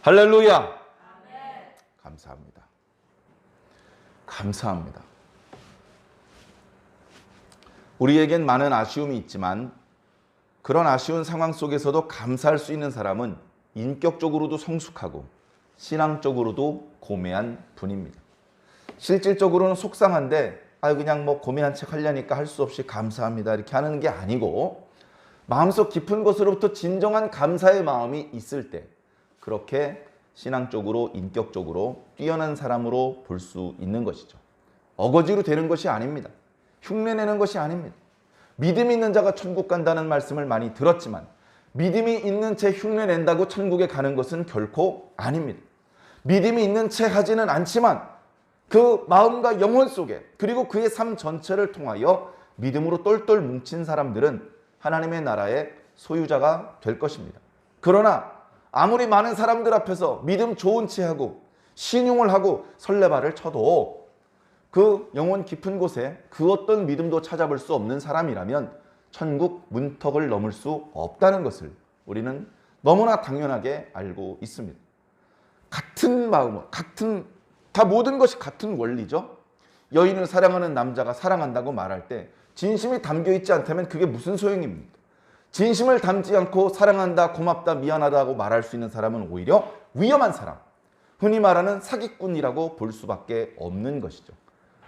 할렐루야. 감사합니다. 감사합니다. 우리에겐 많은 아쉬움이 있지만 그런 아쉬운 상황 속에서도 감사할 수 있는 사람은 인격적으로도 성숙하고 신앙적으로도 고매한 분입니다. 실질적으로는 속상한데 그냥 고매한 척 하려니까 할 수 없이 감사합니다 이렇게 하는 게 아니고 마음속 깊은 곳으로부터 진정한 감사의 마음이 있을 때 그렇게 신앙적으로 인격적으로 뛰어난 사람으로 볼 수 있는 것이죠. 어거지로 되는 것이 아닙니다. 흉내내는 것이 아닙니다. 믿음이 있는 자가 천국 간다는 말씀을 많이 들었지만 믿음이 있는 채 흉내낸다고 천국에 가는 것은 결코 아닙니다. 믿음이 있는 채 하지는 않지만 그 마음과 영혼 속에 그리고 그의 삶 전체를 통하여 믿음으로 똘똘 뭉친 사람들은 하나님의 나라의 소유자가 될 것입니다. 그러나 아무리 많은 사람들 앞에서 믿음 좋은 채 하고 신용을 하고 설레발을 쳐도 그 영혼 깊은 곳에 그 어떤 믿음도 찾아볼 수 없는 사람이라면 천국 문턱을 넘을 수 없다는 것을 우리는 너무나 당연하게 알고 있습니다. 같은 마음, 다 모든 것이 같은 원리죠. 여인을 사랑하는 남자가 사랑한다고 말할 때 진심이 담겨 있지 않다면 그게 무슨 소용입니까? 진심을 담지 않고 사랑한다, 고맙다, 미안하다고 말할 수 있는 사람은 오히려 위험한 사람, 흔히 말하는 사기꾼이라고 볼 수밖에 없는 것이죠.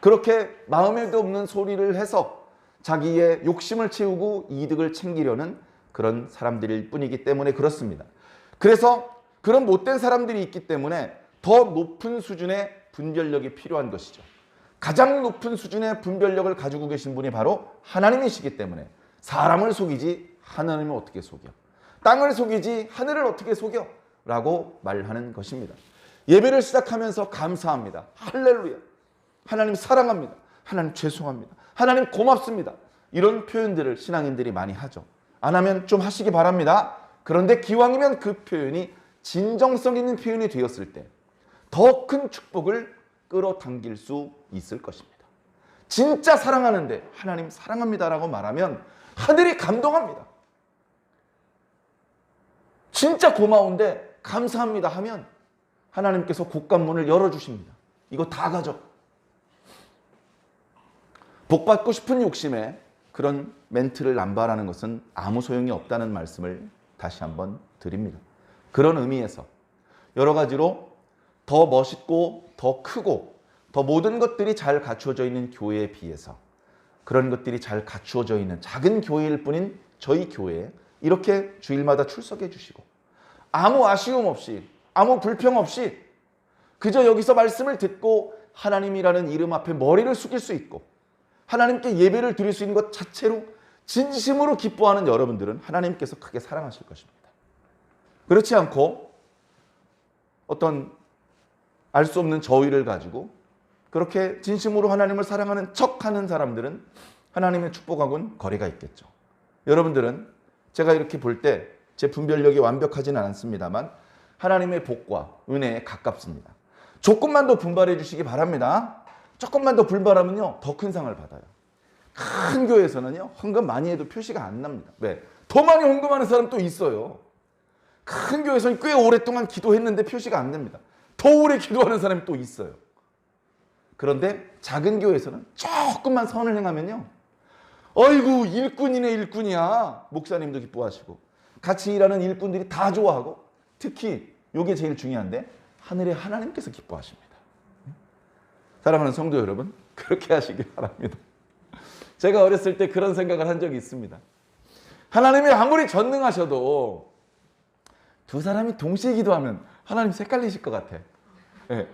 그렇게 마음에도 없는 소리를 해서 자기의 욕심을 채우고 이득을 챙기려는 그런 사람들일 뿐이기 때문에 그렇습니다. 그래서 그런 못된 사람들이 있기 때문에 더 높은 수준의 분별력이 필요한 것이죠. 가장 높은 수준의 분별력을 가지고 계신 분이 바로 하나님이시기 때문에 사람을 속이지 하나님을 어떻게 속여? 땅을 속이지 하늘을 어떻게 속여? 라고 말하는 것입니다. 예배를 시작하면서 감사합니다. 할렐루야. 하나님 사랑합니다. 하나님 죄송합니다. 하나님 고맙습니다. 이런 표현들을 신앙인들이 많이 하죠. 안 하면 좀 하시기 바랍니다. 그런데 기왕이면 그 표현이 진정성 있는 표현이 되었을 때 더 큰 축복을 끌어당길 수 있을 것입니다. 진짜 사랑하는데 하나님 사랑합니다라고 말하면 하늘이 감동합니다. 진짜 고마운데 감사합니다 하면 하나님께서 곳간문을 열어주십니다. 이거 다 가져. 복받고 싶은 욕심에 그런 멘트를 남발하는 것은 아무 소용이 없다는 말씀을 다시 한번 드립니다. 그런 의미에서 여러 가지로 더 멋있고 더 크고 더 모든 것들이 잘 갖추어져 있는 교회에 비해서 그런 것들이 잘 갖추어져 있는 작은 교회일 뿐인 저희 교회에 이렇게 주일마다 출석해 주시고 아무 아쉬움 없이 아무 불평 없이 그저 여기서 말씀을 듣고 하나님이라는 이름 앞에 머리를 숙일 수 있고 하나님께 예배를 드릴 수 있는 것 자체로 진심으로 기뻐하는 여러분들은 하나님께서 크게 사랑하실 것입니다. 그렇지 않고 어떤 알 수 없는 저의를 가지고 그렇게 진심으로 하나님을 사랑하는 척하는 사람들은 하나님의 축복하고는 거리가 있겠죠. 여러분들은 제가 이렇게 볼 때 제 분별력이 완벽하지는 않습니다만 하나님의 복과 은혜에 가깝습니다. 조금만 더 분발해 주시기 바랍니다. 조금만 더 분발하면요 더 큰 상을 받아요. 큰 교회에서는요 헌금 많이 해도 표시가 안 납니다. 왜? 더 많이 헌금하는 사람 또 있어요. 큰 교회에서는 꽤 오랫동안 기도했는데 표시가 안 됩니다. 더 오래 기도하는 사람이 또 있어요. 그런데 작은 교회에서는 조금만 선을 행하면요 어이구 일꾼이네 일꾼이야. 목사님도 기뻐하시고 같이 일하는 일꾼들이 다 좋아하고 특히 이게 제일 중요한데 하늘의 하나님께서 기뻐하십니다. 사랑하는 성도 여러분 그렇게 하시기 바랍니다. 제가 어렸을 때 그런 생각을 한 적이 있습니다. 하나님이 아무리 전능하셔도 두 사람이 동시에 기도하면 하나님 헷갈리실 것 같아. 네.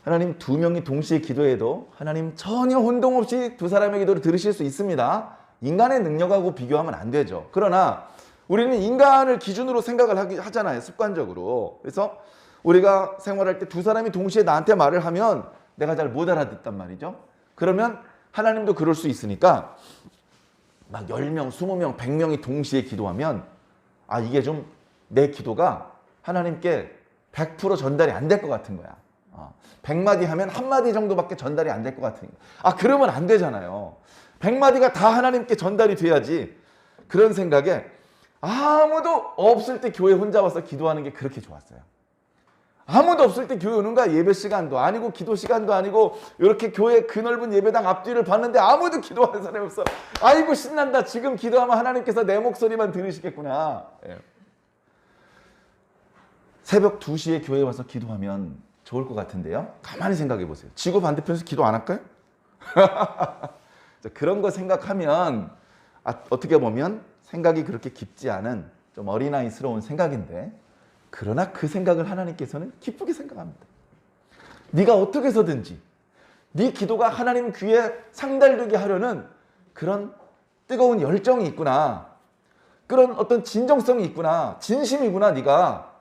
하나님 두 명이 동시에 기도해도 하나님 전혀 혼동 없이 두 사람의 기도를 들으실 수 있습니다. 인간의 능력하고 비교하면 안 되죠. 그러나 우리는 인간을 기준으로 생각을 하잖아요. 습관적으로. 그래서 우리가 생활할 때 두 사람이 동시에 나한테 말을 하면 내가 잘 못 알아듣단 말이죠. 그러면 하나님도 그럴 수 있으니까 막 10명, 20명, 100명이 동시에 기도하면 이게 좀 내 기도가 하나님께 100% 전달이 안 될 것 같은 거야. 100마디 하면 1마디 정도밖에 전달이 안 될 것 같은 거야. 그러면 안 되잖아요. 100마디가 다 하나님께 전달이 돼야지. 그런 생각에 아무도 없을 때 교회 혼자 와서 기도하는 게 그렇게 좋았어요. 아무도 없을 때 교회 오는 거야. 예배 시간도 아니고 기도 시간도 아니고 이렇게 교회 그 넓은 예배당 앞뒤를 봤는데 아무도 기도하는 사람이 없어. 아이고 신난다. 지금 기도하면 하나님께서 내 목소리만 들으시겠구나. 예. 새벽 2시에 교회에 와서 기도하면 좋을 것 같은데요. 가만히 생각해 보세요. 지구 반대편에서 기도 안 할까요? 그런 거 생각하면 어떻게 보면 생각이 그렇게 깊지 않은 좀 어린아이스러운 생각인데, 그러나 그 생각을 하나님께서는 기쁘게 생각합니다. 네가 어떻게 해서든지 네 기도가 하나님 귀에 상달되게 하려는 그런 뜨거운 열정이 있구나. 그런 어떤 진정성이 있구나. 진심이구나 네가.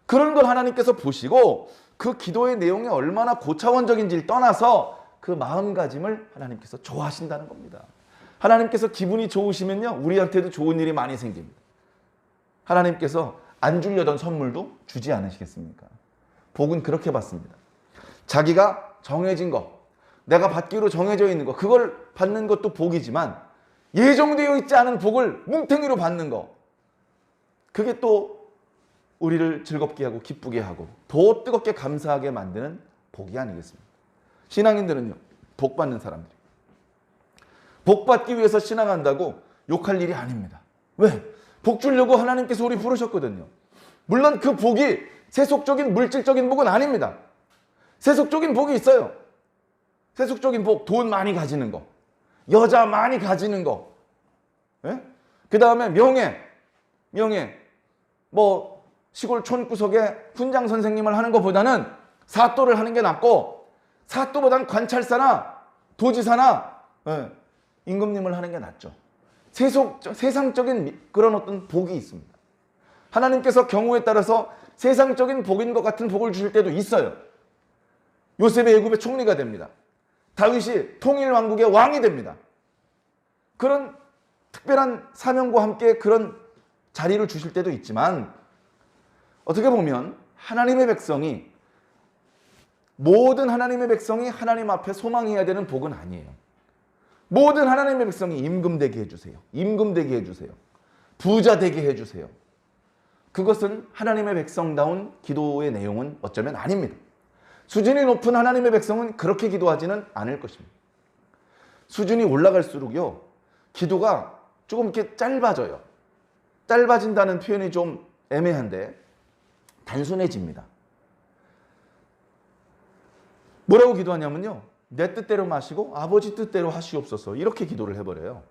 그런 걸 하나님께서 보시고 그 기도의 내용이 얼마나 고차원적인지를 떠나서 그 마음가짐을 하나님께서 좋아하신다는 겁니다. 하나님께서 기분이 좋으시면요, 우리한테도 좋은 일이 많이 생깁니다. 하나님께서 안 주려던 선물도 주지 않으시겠습니까? 복은 그렇게 받습니다. 자기가 정해진 거, 내가 받기로 정해져 있는 거, 그걸 받는 것도 복이지만 예정되어 있지 않은 복을 뭉탱이로 받는 거, 그게 또 우리를 즐겁게 하고 기쁘게 하고 더 뜨겁게 감사하게 만드는 복이 아니겠습니까? 신앙인들은요, 복 받는 사람들이 복 받기 위해서 신앙한다고 욕할 일이 아닙니다. 왜? 복 주려고 하나님께서 우리 부르셨거든요. 물론 그 복이 세속적인 물질적인 복은 아닙니다. 세속적인 복이 있어요. 세속적인 복, 돈 많이 가지는 거, 여자 많이 가지는 거, 그 다음에 명예, 뭐 시골 촌구석에 훈장 선생님을 하는 것보다는 사또를 하는 게 낫고, 사또보단 관찰사나 도지사나 임금님을 하는 게 낫죠. 세상적인 그런 어떤 복이 있습니다. 하나님께서 경우에 따라서 세상적인 복인 것 같은 복을 주실 때도 있어요. 요셉이 애굽의 총리가 됩니다. 다윗이 통일 왕국의 왕이 됩니다. 그런 특별한 사명과 함께 그런 자리를 주실 때도 있지만, 어떻게 보면 모든 하나님의 백성이 하나님 앞에 소망해야 되는 복은 아니에요. 모든 하나님의 백성이 임금 되게 해주세요. 임금 되게 해주세요. 부자 되게 해주세요. 그것은 하나님의 백성다운 기도의 내용은 어쩌면 아닙니다. 수준이 높은 하나님의 백성은 그렇게 기도하지는 않을 것입니다. 수준이 올라갈수록요, 기도가 조금 이렇게 짧아져요. 짧아진다는 표현이 좀 애매한데 단순해집니다. 뭐라고 기도하냐면요, 내 뜻대로 마시고 아버지 뜻대로 하시옵소서, 이렇게 기도를 해버려요.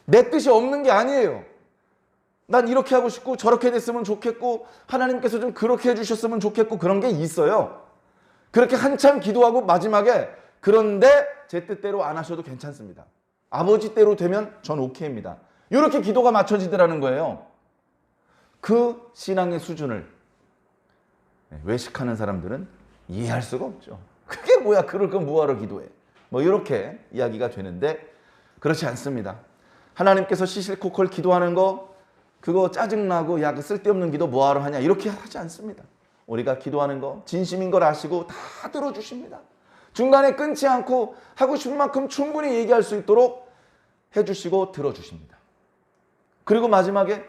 내 뜻이 없는 게 아니에요. 난 이렇게 하고 싶고 저렇게 됐으면 좋겠고 하나님께서 좀 그렇게 해주셨으면 좋겠고 그런 게 있어요. 그렇게 한참 기도하고 마지막에 그런데 제 뜻대로 안 하셔도 괜찮습니다. 아버지 대로 되면 전 오케이입니다. 이렇게 기도가 맞춰지더라는 거예요. 그 신앙의 수준을 외식하는 사람들은 이해할 수가 없죠. 그게 뭐야, 그럴 건 뭐하러 기도해, 뭐 이렇게 이야기가 되는데, 그렇지 않습니다. 하나님께서 시실코콜 기도하는 거 그거 짜증나고 야 그 쓸데없는 기도 뭐하러 하냐 이렇게 하지 않습니다. 우리가 기도하는 거 진심인 걸 아시고 다 들어주십니다. 중간에 끊지 않고 하고 싶은 만큼 충분히 얘기할 수 있도록 해주시고 들어주십니다. 그리고 마지막에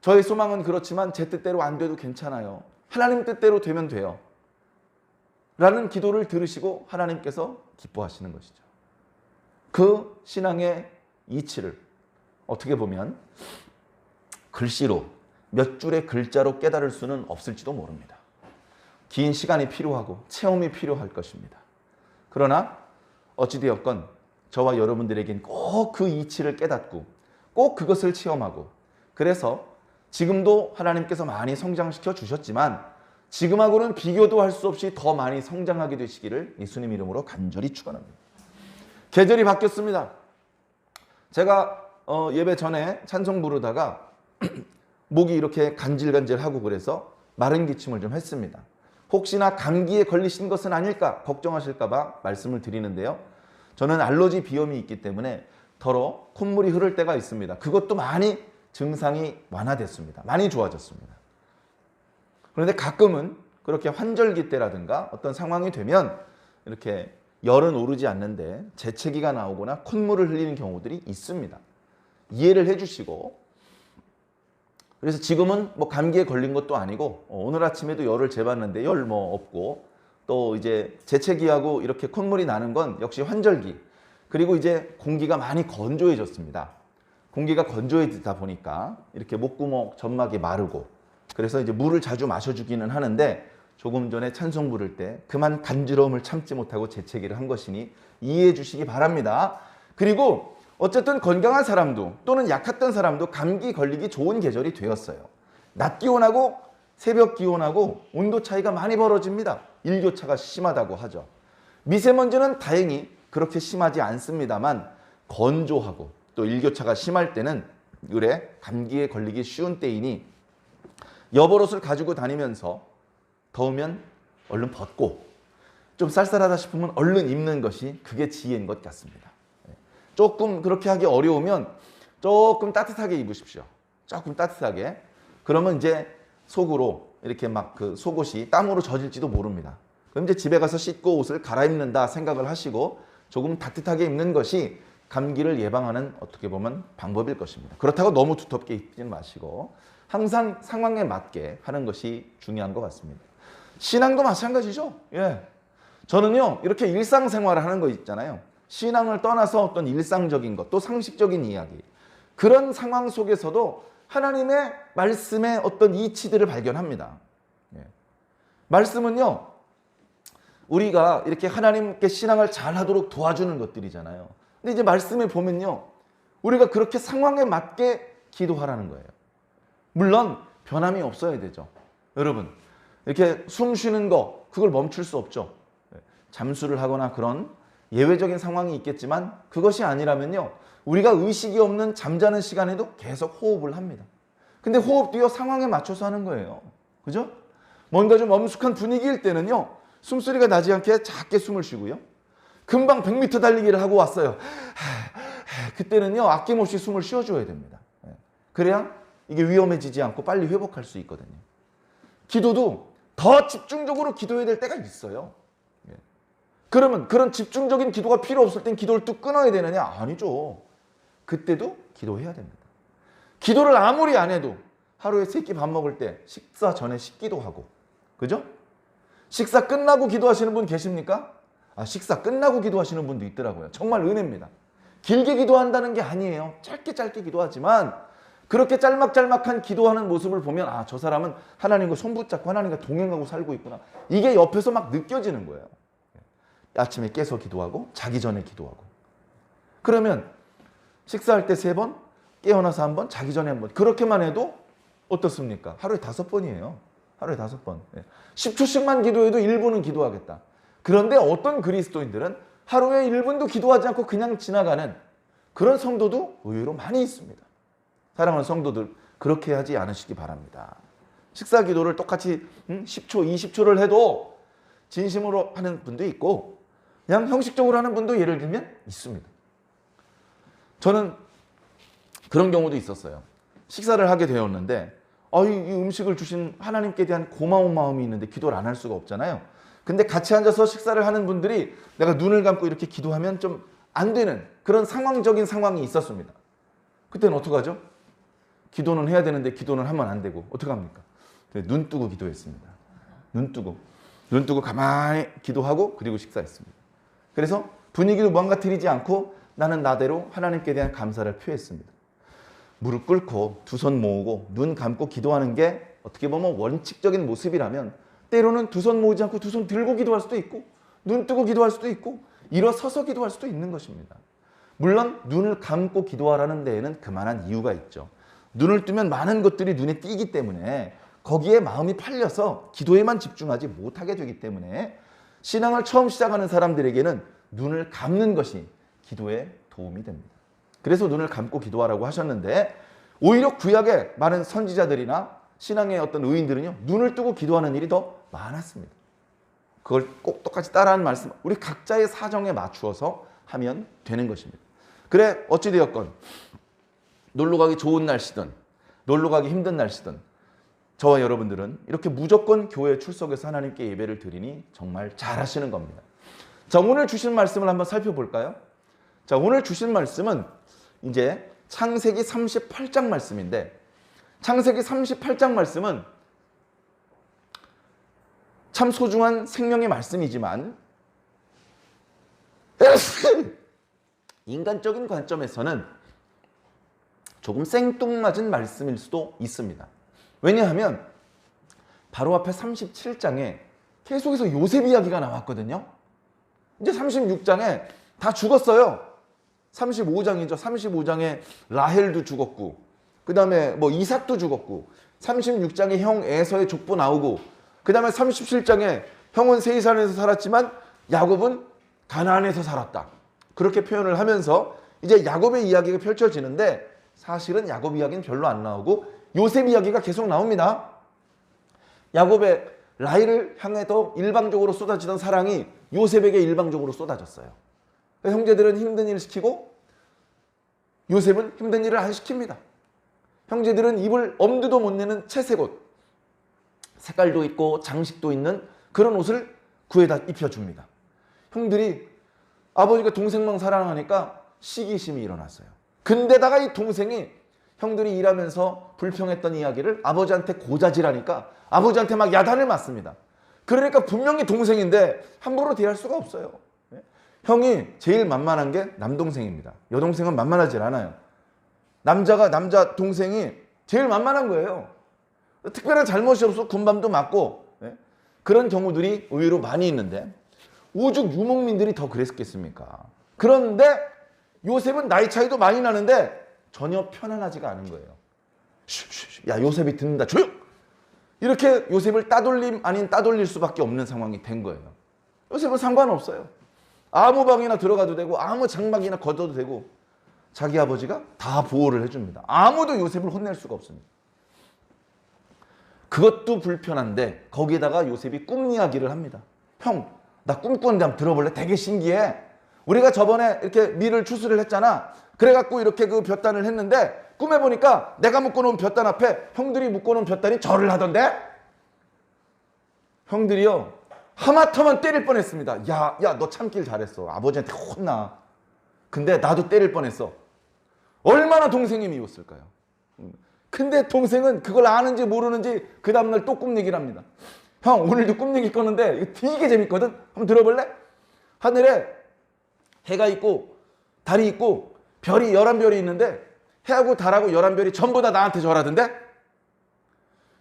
저의 소망은 그렇지만 제 뜻대로 안 돼도 괜찮아요, 하나님 뜻대로 되면 돼요 라는 기도를 들으시고 하나님께서 기뻐하시는 것이죠. 그 신앙의 이치를 어떻게 보면 글씨로 몇 줄의 글자로 깨달을 수는 없을지도 모릅니다. 긴 시간이 필요하고 체험이 필요할 것입니다. 그러나 어찌되었건 저와 여러분들에겐 꼭 그 이치를 깨닫고 꼭 그것을 체험하고, 그래서 지금도 하나님께서 많이 성장시켜 주셨지만 지금하고는 비교도 할 수 없이 더 많이 성장하게 되시기를 예수님 이름으로 간절히 축원합니다. 계절이 바뀌었습니다. 제가 예배 전에 찬송 부르다가 목이 이렇게 간질간질하고 그래서 마른 기침을 좀 했습니다. 혹시나 감기에 걸리신 것은 아닐까 걱정하실까 봐 말씀을 드리는데요. 저는 알러지 비염이 있기 때문에 더러 콧물이 흐를 때가 있습니다. 그것도 많이 증상이 완화됐습니다. 많이 좋아졌습니다. 그런데 가끔은 그렇게 환절기 때라든가 어떤 상황이 되면 이렇게 열은 오르지 않는데 재채기가 나오거나 콧물을 흘리는 경우들이 있습니다. 이해를 해주시고 그래서 지금은 뭐 감기에 걸린 것도 아니고 오늘 아침에도 열을 재봤는데 열 뭐 없고, 또 이제 재채기하고 이렇게 콧물이 나는 건 역시 환절기, 그리고 이제 공기가 많이 건조해졌습니다. 공기가 건조해지다 보니까 이렇게 목구멍 점막이 마르고, 그래서 이제 물을 자주 마셔주기는 하는데 조금 전에 찬송 부를 때 그만 간지러움을 참지 못하고 재채기를 한 것이니 이해해 주시기 바랍니다. 그리고 어쨌든 건강한 사람도 또는 약했던 사람도 감기 걸리기 좋은 계절이 되었어요. 낮 기온하고 새벽 기온하고 온도 차이가 많이 벌어집니다. 일교차가 심하다고 하죠. 미세먼지는 다행히 그렇게 심하지 않습니다만 건조하고 또 일교차가 심할 때는 의뢰 감기에 걸리기 쉬운 때이니 여벌옷을 가지고 다니면서 더우면 얼른 벗고 좀 쌀쌀하다 싶으면 얼른 입는 것이 그게 지혜인 것 같습니다. 조금 그렇게 하기 어려우면 조금 따뜻하게 입으십시오. 조금 따뜻하게. 그러면 이제 속으로 이렇게 막 그 속옷이 땀으로 젖을지도 모릅니다. 그럼 이제 집에 가서 씻고 옷을 갈아입는다 생각을 하시고 조금 따뜻하게 입는 것이 감기를 예방하는 어떻게 보면 방법일 것입니다. 그렇다고 너무 두텁게 입지는 마시고 항상 상황에 맞게 하는 것이 중요한 것 같습니다. 신앙도 마찬가지죠. 예. 저는요, 이렇게 일상생활을 하는 거 있잖아요. 신앙을 떠나서 어떤 일상적인 것, 또 상식적인 이야기. 그런 상황 속에서도 하나님의 말씀의 어떤 이치들을 발견합니다. 예. 말씀은요, 우리가 이렇게 하나님께 신앙을 잘 하도록 도와주는 것들이잖아요. 근데 이제 말씀에 보면요, 우리가 그렇게 상황에 맞게 기도하라는 거예요. 물론 변함이 없어야 되죠. 여러분, 이렇게 숨 쉬는 거, 그걸 멈출 수 없죠. 잠수를 하거나 그런 예외적인 상황이 있겠지만 그것이 아니라면요, 우리가 의식이 없는 잠자는 시간에도 계속 호흡을 합니다. 근데 호흡도요, 상황에 맞춰서 하는 거예요. 그죠? 뭔가 좀 엄숙한 분위기일 때는요, 숨소리가 나지 않게 작게 숨을 쉬고요. 금방 100m 달리기를 하고 왔어요. 그때는요, 아낌없이 숨을 쉬어줘야 됩니다. 그래야 이게 위험해지지 않고 빨리 회복할 수 있거든요. 기도도 더 집중적으로 기도해야 될 때가 있어요. 그러면 그런 집중적인 기도가 필요 없을 땐 기도를 뚝 끊어야 되느냐? 아니죠. 그때도 기도해야 됩니다. 기도를 아무리 안 해도 하루에 3끼 밥 먹을 때 식사 전에 씻기도 하고, 그죠? 식사 끝나고 기도하시는 분 계십니까? 식사 끝나고 기도하시는 분도 있더라고요. 정말 은혜입니다. 길게 기도한다는 게 아니에요. 짧게 기도하지만 그렇게 짤막짤막한 기도하는 모습을 보면 저 사람은 하나님과 손붙잡고 하나님과 동행하고 살고 있구나. 이게 옆에서 막 느껴지는 거예요. 아침에 깨서 기도하고 자기 전에 기도하고. 그러면 식사할 때 3번, 깨어나서 1번, 자기 전에 1번. 그렇게만 해도 어떻습니까? 하루에 5번이에요. 하루에 5번. 10초씩만 기도해도 1분은 기도하겠다. 그런데 어떤 그리스도인들은 하루에 1분도 기도하지 않고 그냥 지나가는 그런 성도도 의외로 많이 있습니다. 사랑하는 성도들, 그렇게 하지 않으시기 바랍니다. 식사 기도를 똑같이 10초, 20초를 해도 진심으로 하는 분도 있고 그냥 형식적으로 하는 분도 예를 들면 있습니다. 저는 그런 경우도 있었어요. 식사를 하게 되었는데 이 음식을 주신 하나님께 대한 고마운 마음이 있는데 기도를 안 할 수가 없잖아요. 근데 같이 앉아서 식사를 하는 분들이 내가 눈을 감고 이렇게 기도하면 좀 안 되는 그런 상황적인 상황이 있었습니다. 그때는 어떡하죠? 기도는 해야 되는데 기도는 하면 안 되고 어떡합니까? 눈 뜨고 기도했습니다. 눈 뜨고 가만히 기도하고 그리고 식사했습니다. 그래서 분위기도 망가뜨리지 않고 나는 나대로 하나님께 대한 감사를 표했습니다. 무릎 꿇고 두 손 모으고 눈 감고 기도하는 게 어떻게 보면 원칙적인 모습이라면 때로는 두 손 모으지 않고 두 손 들고 기도할 수도 있고 눈 뜨고 기도할 수도 있고 일어서서 기도할 수도 있는 것입니다. 물론 눈을 감고 기도하라는 데에는 그만한 이유가 있죠. 눈을 뜨면 많은 것들이 눈에 띄기 때문에 거기에 마음이 팔려서 기도에만 집중하지 못하게 되기 때문에 신앙을 처음 시작하는 사람들에게는 눈을 감는 것이 기도에 도움이 됩니다. 그래서 눈을 감고 기도하라고 하셨는데 오히려 구약의 많은 선지자들이나 신앙의 어떤 의인들은요, 눈을 뜨고 기도하는 일이 더 많았습니다. 그걸 꼭 똑같이 따라하는 말씀, 우리 각자의 사정에 맞추어서 하면 되는 것입니다. 그래, 어찌되었건 놀러 가기 좋은 날씨든 놀러 가기 힘든 날씨든 저와 여러분들은 이렇게 무조건 교회에 출석해서 하나님께 예배를 드리니 정말 잘하시는 겁니다. 자, 오늘 주신 말씀을 한번 살펴볼까요? 자, 오늘 주신 말씀은 이제 창세기 38장 말씀인데 창세기 38장 말씀은 참 소중한 생명의 말씀이지만 인간적인 관점에서는 조금 생뚱맞은 말씀일 수도 있습니다. 왜냐하면 바로 앞에 37장에 계속해서 요셉 이야기가 나왔거든요. 이제 36장에 다 죽었어요. 35장이죠. 35장에 라헬도 죽었고, 그 다음에 뭐 이삭도 죽었고, 36장에 형 에서의 족보 나오고, 그 다음에 37장에 형은 세이산에서 살았지만 야곱은 가나안에서 살았다. 그렇게 표현을 하면서 이제 야곱의 이야기가 펼쳐지는데, 사실은 야곱 이야기는 별로 안 나오고 요셉 이야기가 계속 나옵니다. 야곱의 라헬을 향해서 일방적으로 쏟아지던 사랑이 요셉에게 일방적으로 쏟아졌어요. 형제들은 힘든 일을 시키고 요셉은 힘든 일을 안 시킵니다. 형제들은 입을 엄두도 못 내는 채색 옷, 색깔도 있고 장식도 있는 그런 옷을 구해다 입혀줍니다. 형들이 아버지가 동생만 사랑하니까 시기심이 일어났어요. 근데다가 이 동생이 형들이 일하면서 불평했던 이야기를 아버지한테 고자질하니까 아버지한테 막 야단을 맞습니다. 그러니까 분명히 동생인데 함부로 대할 수가 없어요. 형이 제일 만만한 게 남동생입니다. 여동생은 만만하지 않아요. 남자 동생이 제일 만만한 거예요. 특별한 잘못이 없어 군밤도 맞고 그런 경우들이 의외로 많이 있는데 오죽 유목민들이 더 그랬겠습니까? 그런데 요셉은 나이 차이도 많이 나는데 전혀 편안하지가 않은 거예요. 야, 요셉이 듣는다. 조용! 이렇게 요셉을 따돌림 아닌 따돌릴 수밖에 없는 상황이 된 거예요. 요셉은 상관없어요. 아무 방이나 들어가도 되고 아무 장막이나 걷어도 되고 자기 아버지가 다 보호를 해줍니다. 아무도 요셉을 혼낼 수가 없습니다. 그것도 불편한데 거기에다가 요셉이 꿈 이야기를 합니다. 형, 나 꿈꾸는데 한번 들어볼래? 되게 신기해. 우리가 저번에 이렇게 밀을 추수를 했잖아. 그래갖고 이렇게 그 볕단을 했는데 꿈에 보니까 내가 묶어놓은 볕단 앞에 형들이 묶어놓은 볕단이 절을 하던데? 형들이요 하마터면 때릴 뻔했습니다. 야, 너 참길 잘했어. 아버지한테 혼나. 근데 나도 때릴 뻔했어. 얼마나 동생이 미웠을까요? 근데 동생은 그걸 아는지 모르는지 그 다음날 또 꿈 얘기를 합니다. 형, 오늘도 꿈 얘기 껐는데 이거 되게 재밌거든? 한번 들어볼래? 하늘에 해가 있고 달이 있고 별이 11별이 있는데 해하고 달하고 11별이 전부 다 나한테 절하던데?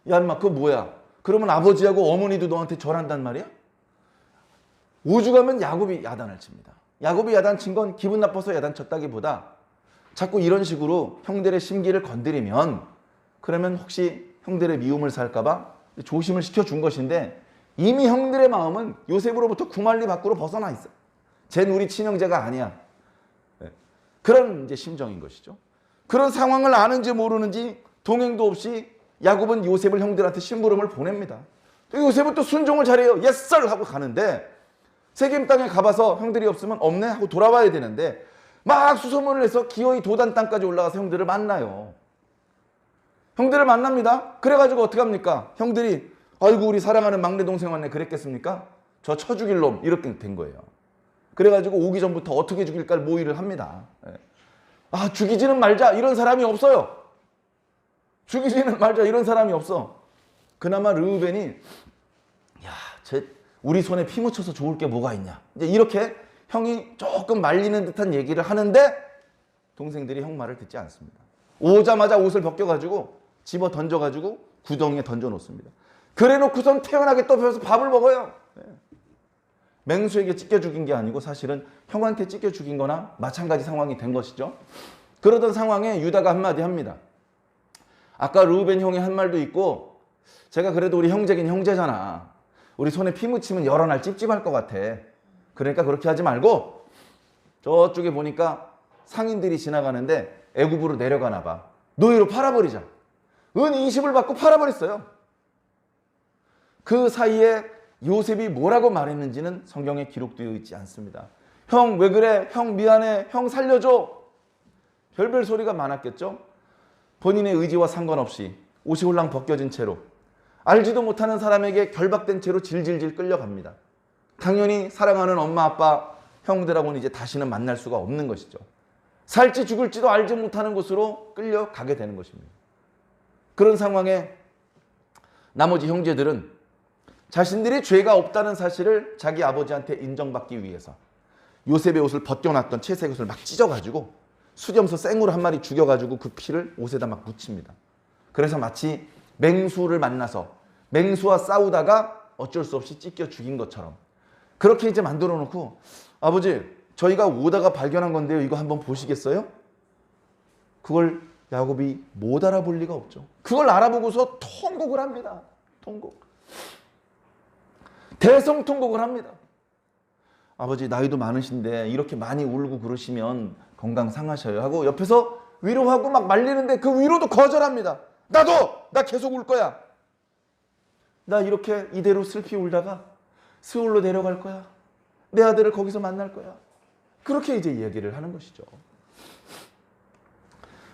야, 인마 그거 뭐야? 그러면 아버지하고 어머니도 너한테 절한단 말이야? 오죽하면 야곱이 야단을 칩니다. 야곱이 야단 친 건 기분 나빠서 야단 쳤다기보다 자꾸 이런 식으로 형들의 심기를 건드리면 그러면 혹시 형들의 미움을 살까봐 조심을 시켜준 것인데 이미 형들의 마음은 요셉으로부터 구만리 밖으로 벗어나 있어. 쟨 우리 친형제가 아니야. 그런 이제 심정인 것이죠. 그런 상황을 아는지 모르는지 동행도 없이 야곱은 요셉을 형들한테 심부름을 보냅니다. 요셉은 또 순종을 잘해요. yes sir 하고 가는데 세겜 땅에 가봐서 형들이 없으면 없네 하고 돌아와야 되는데 막 수소문을 해서 기어이 도단 땅까지 올라가서 형들을 만나요. 형들을 만납니다. 그래가지고 어떻게 합니까? 형들이 아이고 우리 사랑하는 막내 동생 왔네 그랬겠습니까? 저 쳐 죽일 놈 이렇게 된 거예요. 그래가지고 오기 전부터 어떻게 죽일까를 모의를 합니다. 아, 죽이지는 말자 이런 사람이 없어요. 죽이지는 말자 이런 사람이 없어. 그나마 르우벤이 야, 우리 손에 피 묻혀서 좋을 게 뭐가 있냐. 이제 이렇게 형이 조금 말리는 듯한 얘기를 하는데 동생들이 형 말을 듣지 않습니다. 오자마자 옷을 벗겨가지고 집어 던져가지고 구덩이에 던져놓습니다. 그래놓고선 태연하게 또 배워서 밥을 먹어요. 맹수에게 찢겨 죽인 게 아니고 사실은 형한테 찢겨 죽인 거나 마찬가지 상황이 된 것이죠. 그러던 상황에 유다가 한마디 합니다. 아까 르우벤 형이 한 말도 있고 제가 그래도 우리 형제긴 형제잖아. 우리 손에 피 묻히면 여러 날 찝찝할 것 같아. 그러니까 그렇게 하지 말고 저쪽에 보니까 상인들이 지나가는데 애굽으로 내려가나 봐. 노예로 팔아버리자. 은 20을 받고 팔아버렸어요. 그 사이에 요셉이 뭐라고 말했는지는 성경에 기록되어 있지 않습니다. 형 왜 그래? 형 미안해. 형 살려줘. 별별 소리가 많았겠죠. 본인의 의지와 상관없이 옷이 홀랑 벗겨진 채로 알지도 못하는 사람에게 결박된 채로 질질질 끌려갑니다. 당연히 사랑하는 엄마 아빠 형들하고는 이제 다시는 만날 수가 없는 것이죠. 살지 죽을지도 알지 못하는 곳으로 끌려가게 되는 것입니다. 그런 상황에 나머지 형제들은 자신들이 죄가 없다는 사실을 자기 아버지한테 인정받기 위해서 요셉의 옷을 벗겨놨던 채색 옷을 막 찢어가지고 수염소 생으로 한 마리 죽여가지고 그 피를 옷에다 막 묻힙니다. 그래서 마치 맹수를 만나서 맹수와 싸우다가 어쩔 수 없이 찢겨 죽인 것처럼 그렇게 이제 만들어 놓고, 아버지 저희가 오다가 발견한 건데요, 이거 한번 보시겠어요? 그걸 야곱이 못 알아볼 리가 없죠. 그걸 알아보고서 통곡을 합니다. 통곡. 대성통곡을 합니다. 아버지 나이도 많으신데 이렇게 많이 울고 그러시면 건강 상하셔요 하고 옆에서 위로하고 막 말리는데 그 위로도 거절합니다. 나 계속 울 거야. 나 이렇게 이대로 슬피 울다가 스울로 내려갈 거야. 내 아들을 거기서 만날 거야. 그렇게 이제 이야기를 하는 것이죠.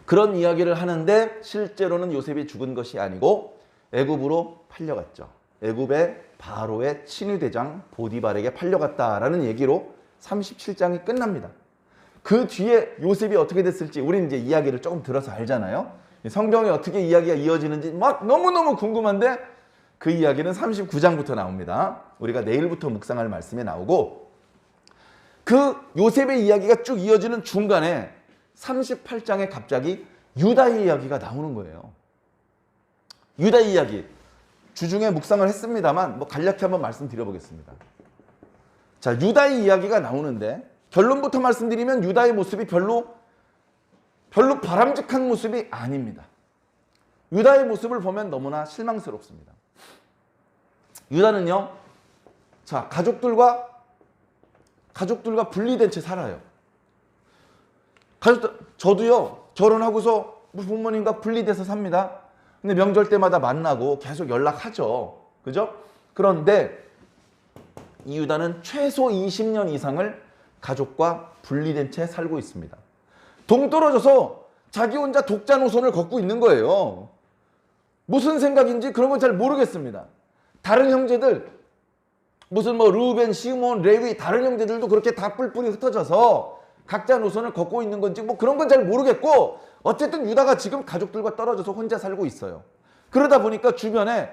그런 이야기를 하는데 실제로는 요셉이 죽은 것이 아니고 애굽으로 팔려갔죠. 애굽의 바로의 친위대장 보디발에게 팔려갔다라는 얘기로 37장이 끝납니다. 그 뒤에 요셉이 어떻게 됐을지 우리는 이제 이야기를 조금 들어서 알잖아요. 성경에 어떻게 이야기가 이어지는지 막 너무너무 궁금한데 그 이야기는 39장부터 나옵니다. 우리가 내일부터 묵상할 말씀에 나오고, 그 요셉의 이야기가 쭉 이어지는 중간에 38장에 갑자기 유다의 이야기가 나오는 거예요. 유다의 이야기. 주중에 묵상을 했습니다만 간략히 한번 말씀드려보겠습니다. 자, 유다의 이야기가 나오는데 결론부터 말씀드리면 유다의 모습이 별로 바람직한 모습이 아닙니다. 유다의 모습을 보면 너무나 실망스럽습니다. 유다는요, 자, 가족들과 분리된 채 살아요. 저도요, 결혼하고서 부모님과 분리돼서 삽니다. 근데 명절 때마다 만나고 계속 연락하죠. 그죠? 그런데 이 유다는 최소 20년 이상을 가족과 분리된 채 살고 있습니다. 동떨어져서 자기 혼자 독자 노선을 걷고 있는 거예요. 무슨 생각인지 그런 건 잘 모르겠습니다. 다른 형제들, 무슨 르우벤, 시몬, 레위 다른 형제들도 그렇게 다 뿔뿔이 흩어져서 각자 노선을 걷고 있는 건지 그런 건 잘 모르겠고, 어쨌든 유다가 지금 가족들과 떨어져서 혼자 살고 있어요. 그러다 보니까 주변에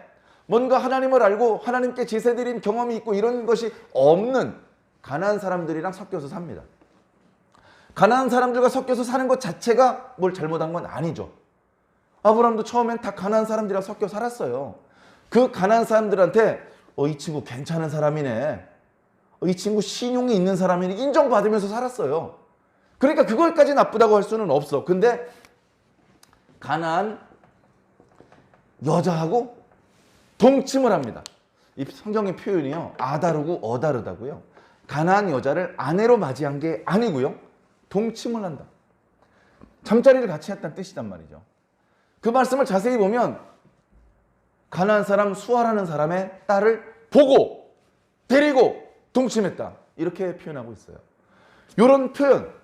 뭔가 하나님을 알고 하나님께 제사드린 경험이 있고 이런 것이 없는 가나안 사람들이랑 섞여서 삽니다. 가나안 사람들과 섞여서 사는 것 자체가 뭘 잘못한 건 아니죠. 아브라함도 처음엔 다 가나안 사람들이랑 섞여 살았어요. 그 가나안 사람들한테 이 친구 괜찮은 사람이네, 이 친구 신용이 있는 사람이네 인정받으면서 살았어요. 그러니까 그걸까지 나쁘다고 할 수는 없어. 근데 가나안 여자하고 동침을 합니다. 이 성경의 표현이요, 아다르고 어다르다고요. 가나안 여자를 아내로 맞이한 게 아니고요, 동침을 한다. 잠자리를 같이 했다는 뜻이란 말이죠. 그 말씀을 자세히 보면 가나안 사람 수아라는 사람의 딸을 보고 데리고 동침했다, 이렇게 표현하고 있어요. 이런 표현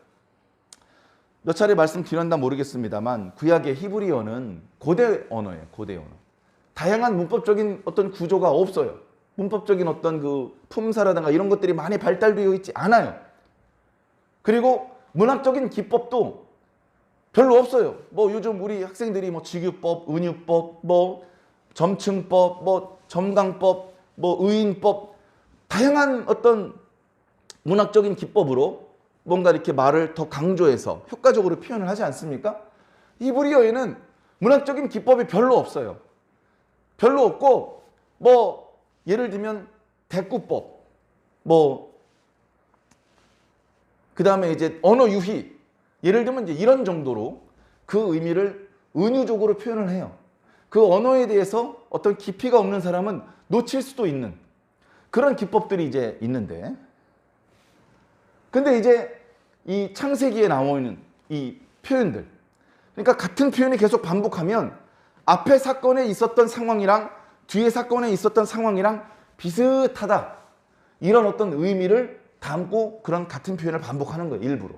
몇 차례 말씀드렸나 모르겠습니다만 구약의 히브리어는 고대 언어예요. 고대 언어. 다양한 문법적인 어떤 구조가 없어요. 문법적인 어떤 그 품사라든가 이런 것들이 많이 발달되어 있지 않아요. 그리고 문학적인 기법도 별로 없어요. 요즘 우리 학생들이 직유법, 은유법, 점층법, 점강법, 의인법, 다양한 어떤 문학적인 기법으로 뭔가 이렇게 말을 더 강조해서 효과적으로 표현을 하지 않습니까? 히브리어에는 문학적인 기법이 별로 없어요. 별로 없고 예를 들면 대꾸법, 그 다음에 이제 언어 유희, 예를 들면 이제 이런 정도로 그 의미를 은유적으로 표현을 해요. 그 언어에 대해서 어떤 깊이가 없는 사람은 놓칠 수도 있는 그런 기법들이 이제 있는데, 근데 이제 이 창세기에 나오는 이 표현들, 그러니까 같은 표현이 계속 반복하면 앞에 사건에 있었던 상황이랑 뒤에 사건에 있었던 상황이랑 비슷하다, 이런 어떤 의미를 담고 그런 같은 표현을 반복하는 거예요. 일부러.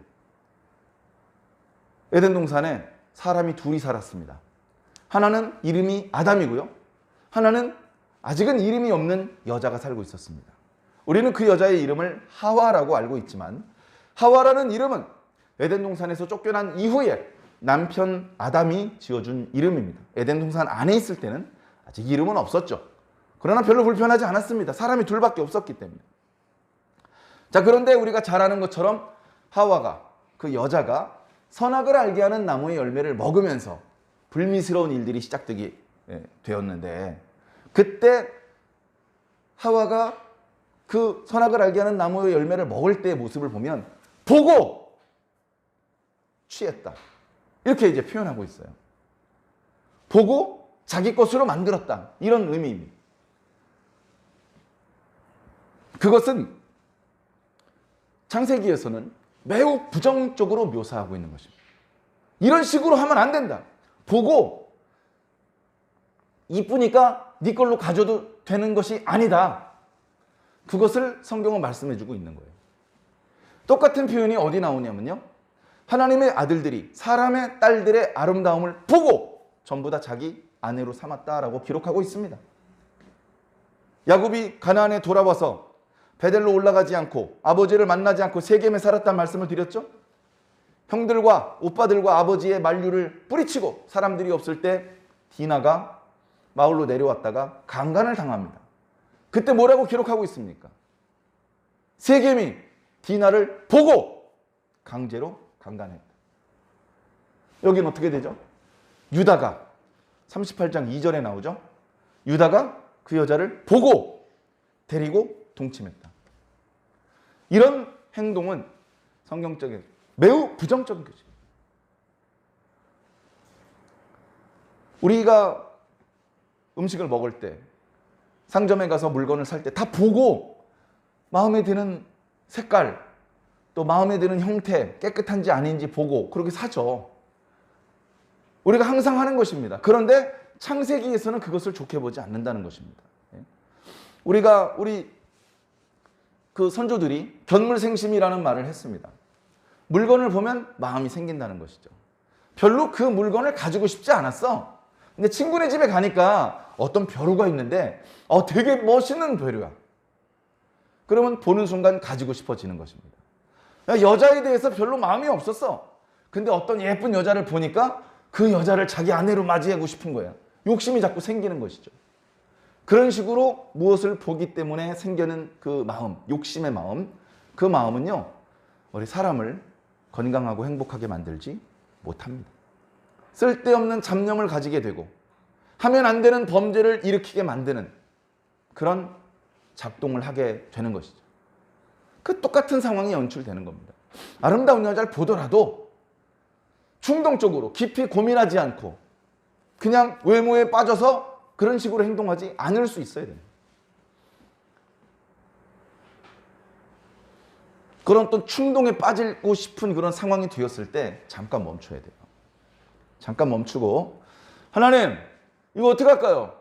에덴 동산에 사람이 둘이 살았습니다. 하나는 이름이 아담이고요, 하나는 아직은 이름이 없는 여자가 살고 있었습니다. 우리는 그 여자의 이름을 하와라고 알고 있지만, 하와라는 이름은 에덴 동산에서 쫓겨난 이후에 남편 아담이 지어준 이름입니다. 에덴 동산 안에 있을 때는 아직 이름은 없었죠. 그러나 별로 불편하지 않았습니다. 사람이 둘밖에 없었기 때문에. 자, 그런데 우리가 잘 아는 것처럼 하와가, 그 여자가 선악을 알게 하는 나무의 열매를 먹으면서 불미스러운 일들이 시작되게 되었는데, 그때 하와가 그 선악을 알게 하는 나무의 열매를 먹을 때의 모습을 보면 보고 취했다, 이렇게 이제 표현하고 있어요. 보고 자기 것으로 만들었다, 이런 의미입니다. 그것은 창세기에서는 매우 부정적으로 묘사하고 있는 것입니다. 이런 식으로 하면 안 된다. 보고 이쁘니까 네 걸로 가져도 되는 것이 아니다. 그것을 성경은 말씀해주고 있는 거예요. 똑같은 표현이 어디 나오냐면요, 하나님의 아들들이 사람의 딸들의 아름다움을 보고 전부 다 자기 아내로 삼았다라고 기록하고 있습니다. 야곱이 가나안에 돌아와서 베델로 올라가지 않고 아버지를 만나지 않고 세겜에 살았다는 말씀을 드렸죠. 형들과 오빠들과 아버지의 만류를 뿌리치고 사람들이 없을 때 디나가 마을로 내려왔다가 강간을 당합니다. 그때 뭐라고 기록하고 있습니까? 세겜이 디나를 보고 강제로 강간했다. 여기는 어떻게 되죠? 유다가 38장 2절에 나오죠. 유다가 그 여자를 보고 데리고 동침했다. 이런 행동은 성경적인 매우 부정적인 것이죠. 우리가 음식을 먹을 때, 상점에 가서 물건을 살 때 다 보고 마음에 드는 색깔, 또 마음에 드는 형태, 깨끗한지 아닌지 보고 그렇게 사죠. 우리가 항상 하는 것입니다. 그런데 창세기에서는 그것을 좋게 보지 않는다는 것입니다. 우리 그 선조들이 견물생심이라는 말을 했습니다. 물건을 보면 마음이 생긴다는 것이죠. 별로 그 물건을 가지고 싶지 않았어. 근데 친구네 집에 가니까 어떤 벼루가 있는데 되게 멋있는 벼루야. 그러면 보는 순간 가지고 싶어지는 것입니다. 여자에 대해서 별로 마음이 없었어. 근데 어떤 예쁜 여자를 보니까 그 여자를 자기 아내로 맞이하고 싶은 거야. 욕심이 자꾸 생기는 것이죠. 그런 식으로 무엇을 보기 때문에 생기는 그 마음, 욕심의 마음, 그 마음은요, 우리 사람을 건강하고 행복하게 만들지 못합니다. 쓸데없는 잡념을 가지게 되고 하면 안 되는 범죄를 일으키게 만드는 그런 작동을 하게 되는 것이죠. 그 똑같은 상황이 연출되는 겁니다. 아름다운 여자를 보더라도 충동적으로 깊이 고민하지 않고 그냥 외모에 빠져서 그런 식으로 행동하지 않을 수 있어야 됩니다. 그런 또 충동에 빠지고 싶은 그런 상황이 되었을 때 잠깐 멈춰야 돼요. 잠깐 멈추고, 하나님, 이거 어떻게 할까요?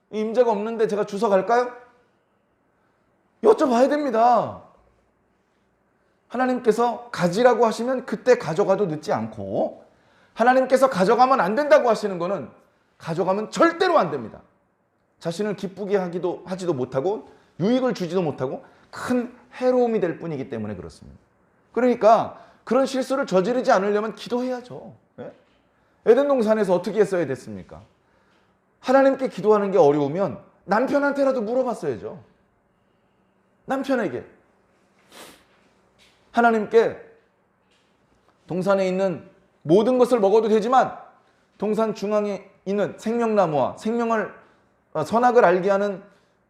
임자가 없는데 제가 주워 갈까요? 여쭤봐야 됩니다. 하나님께서 가지라고 하시면 그때 가져가도 늦지 않고, 하나님께서 가져가면 안 된다고 하시는 거는 가져가면 절대로 안 됩니다. 자신을 기쁘게 하지도 못하고 유익을 주지도 못하고 큰 해로움이 될 뿐이기 때문에 그렇습니다. 그러니까 그런 실수를 저지르지 않으려면 기도해야죠. 에덴 동산에서 어떻게 했어야 됐습니까? 하나님께 기도하는 게 어려우면 남편한테라도 물어봤어야죠. 남편에게. 하나님께 동산에 있는 모든 것을 먹어도 되지만 동산 중앙에 있는 생명나무와 선악을 알게 하는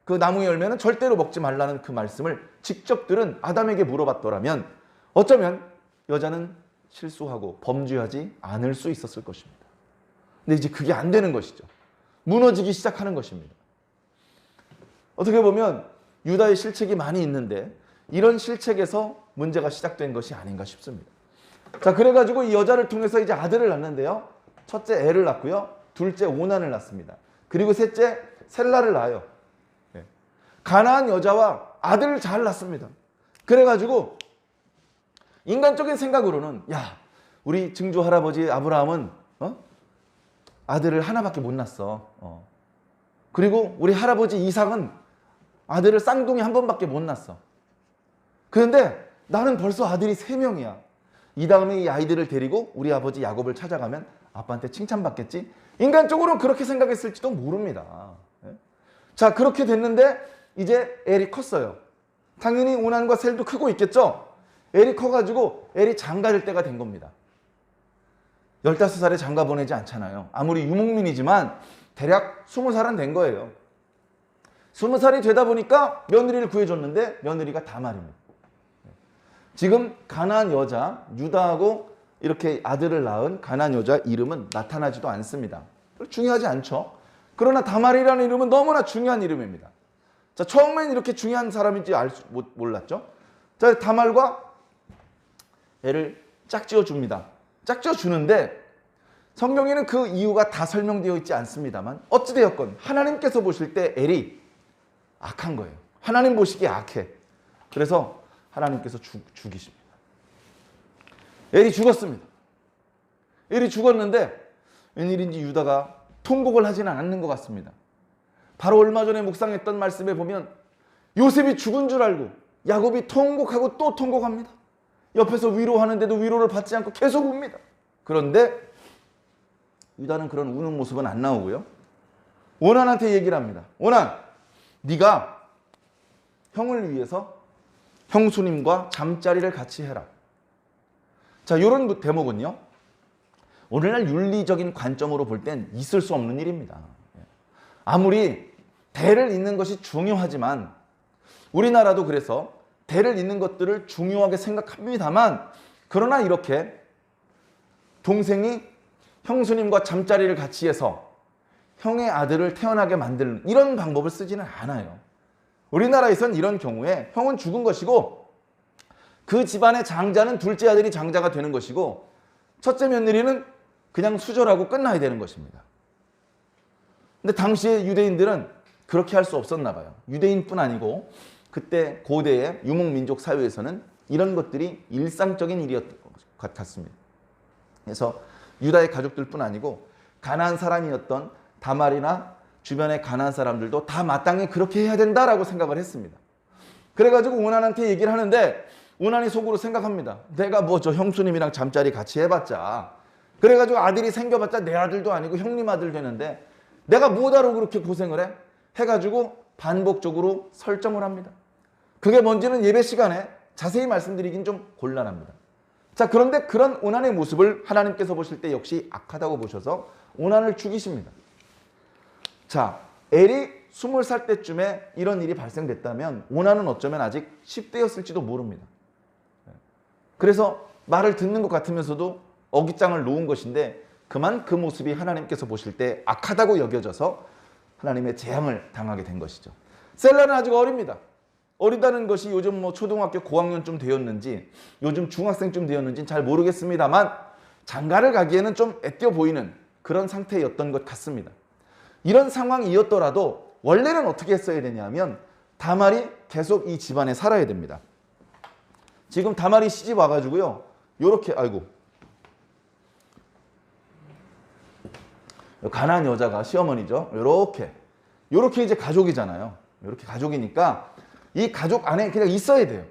그 나무의 열매는 절대로 먹지 말라는 그 말씀을 직접 들은 아담에게 물어봤더라면 어쩌면 여자는 실수하고 범죄하지 않을 수 있었을 것입니다. 근데 이제 그게 안 되는 것이죠. 무너지기 시작하는 것입니다. 어떻게 보면 유다의 실책이 많이 있는데 이런 실책에서 문제가 시작된 것이 아닌가 싶습니다. 자, 그래가지고 이 여자를 통해서 이제 아들을 낳는데요. 첫째 애를 낳고요. 둘째 오난을 낳습니다. 그리고 셋째 셀라를 낳아요. 가나안 여자와 아들을 잘 낳습니다. 그래가지고 인간적인 생각으로는 우리 증조 할아버지 아브라함은 아들을 하나밖에 못 낳았어. 그리고 우리 할아버지 이삭은 아들을 쌍둥이 한 번밖에 못 낳았어. 그런데 나는 벌써 아들이 3명이야. 이 다음에 이 아이들을 데리고 우리 아버지 야곱을 찾아가면 아빠한테 칭찬받겠지? 인간적으로는 그렇게 생각했을지도 모릅니다. 자, 그렇게 됐는데 이제 엘이 컸어요. 당연히 오난과 셀도 크고 있겠죠? 엘이 커가지고 엘이 장가될 때가 된 겁니다. 15살에 장가 보내지 않잖아요. 아무리 유목민이지만 대략 20살은 된 거예요. 20살이 되다 보니까 며느리를 구해줬는데 며느리가 다말입니다. 지금 가나안 여자, 유다하고 이렇게 아들을 낳은 가나안 여자 이름은 나타나지도 않습니다. 중요하지 않죠. 그러나 다말이라는 이름은 너무나 중요한 이름입니다. 자, 처음엔 이렇게 중요한 사람인지 몰랐죠. 자, 다말과 애를 짝지어 줍니다. 짝지어 주는데 성경에는 그 이유가 다 설명되어 있지 않습니다만 어찌되었건 하나님께서 보실 때 엘이 악한 거예요. 하나님 보시기에 악해. 그래서 하나님께서 죽이십니다. 엘이 죽었습니다. 엘이 죽었는데 웬일인지 유다가 통곡을 하지는 않는 것 같습니다. 바로 얼마 전에 묵상했던 말씀에 보면 요셉이 죽은 줄 알고 야곱이 통곡하고 또 통곡합니다. 옆에서 위로하는데도 위로를 받지 않고 계속 웁니다. 그런데 유다는 그런 우는 모습은 안 나오고요. 오난한테 얘기를 합니다. 오난, 네가 형을 위해서 형수님과 잠자리를 같이 해라. 자, 이런 대목은요. 오늘날 윤리적인 관점으로 볼 땐 있을 수 없는 일입니다. 아무리 대를 잇는 것이 중요하지만 우리나라도 그래서 대를 잇는 것들을 중요하게 생각합니다만 그러나 이렇게 동생이 형수님과 잠자리를 같이 해서 형의 아들을 태어나게 만드는 이런 방법을 쓰지는 않아요. 우리나라에선 이런 경우에 형은 죽은 것이고 그 집안의 장자는 둘째 아들이 장자가 되는 것이고 첫째 며느리는 그냥 수절하고 끝나야 되는 것입니다. 근데 당시에 유대인들은 그렇게 할 수 없었나 봐요. 유대인뿐 아니고 그때 고대의 유목민족 사회에서는 이런 것들이 일상적인 일이었던 것 같습니다. 그래서 유다의 가족들뿐 아니고 가나안 사람이었던 다말이나 주변의 가나안 사람들도 다 마땅히 그렇게 해야 된다라고 생각을 했습니다. 그래가지고 오난한테 얘기를 하는데 오난이 속으로 생각합니다. 내가 뭐 저 형수님이랑 잠자리 같이 해봤자 그래가지고 아들이 생겨봤자 내 아들도 아니고 형님 아들 되는데 내가 뭐하러 그렇게 고생을 해? 해가지고 반복적으로 설정을 합니다. 그게 뭔지는 예배 시간에 자세히 말씀드리긴 좀 곤란합니다. 자, 그런데 그런 오난의 모습을 하나님께서 보실 때 역시 악하다고 보셔서 오난을 죽이십니다. 자, 엘이 20살 때쯤에 이런 일이 발생됐다면 오난은 어쩌면 아직 10대였을지도 모릅니다. 그래서 말을 듣는 것 같으면서도 어깃장을 놓은 것인데 그만 그 모습이 하나님께서 보실 때 악하다고 여겨져서 하나님의 재앙을 당하게 된 것이죠. 셀라는 아직 어립니다. 어리다는 것이 요즘 뭐 초등학교 고학년쯤 되었는지 요즘 중학생쯤 되었는지 잘 모르겠습니다만 장가를 가기에는 좀 애띄어 보이는 그런 상태였던 것 같습니다. 이런 상황이었더라도 원래는 어떻게 했어야 되냐면 다말이 계속 이 집안에 살아야 됩니다. 지금 다말이 시집 와가지고요. 요렇게 가나안 여자가 시어머니죠. 요렇게 이제 가족이잖아요. 요렇게 가족이니까 이 가족 안에 그냥 있어야 돼요.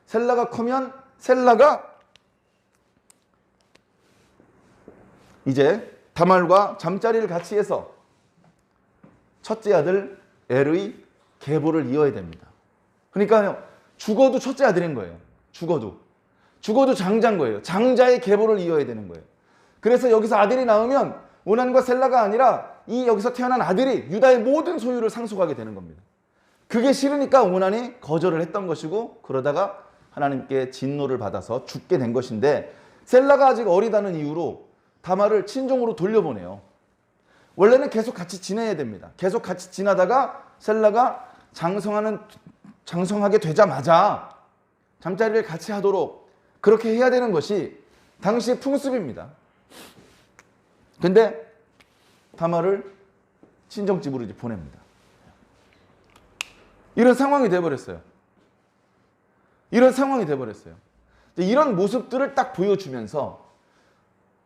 셀라가 커면 셀라가 이제 다말과 잠자리를 같이 해서 첫째 아들 엘의 계보를 이어야 됩니다. 그러니까요. 죽어도 첫째 아들인 거예요. 죽어도 장자인 거예요. 장자의 계보를 이어야 되는 거예요. 그래서 여기서 아들이 나오면 오난과 셀라가 아니라 이 여기서 태어난 아들이 유다의 모든 소유를 상속하게 되는 겁니다. 그게 싫으니까 오난이 거절을 했던 것이고 그러다가 하나님께 진노를 받아서 죽게 된 것인데 셀라가 아직 어리다는 이유로 다말을 친정으로 돌려보내요. 원래는 계속 같이 지내야 됩니다. 계속 같이 지나다가 셀라가 장성하게 되자마자 잠자리를 같이 하도록 그렇게 해야 되는 것이 당시의 풍습입니다. 근데 다말을 친정집으로 이제 보냅니다. 이런 상황이 돼버렸어요. 이런 모습들을 딱 보여주면서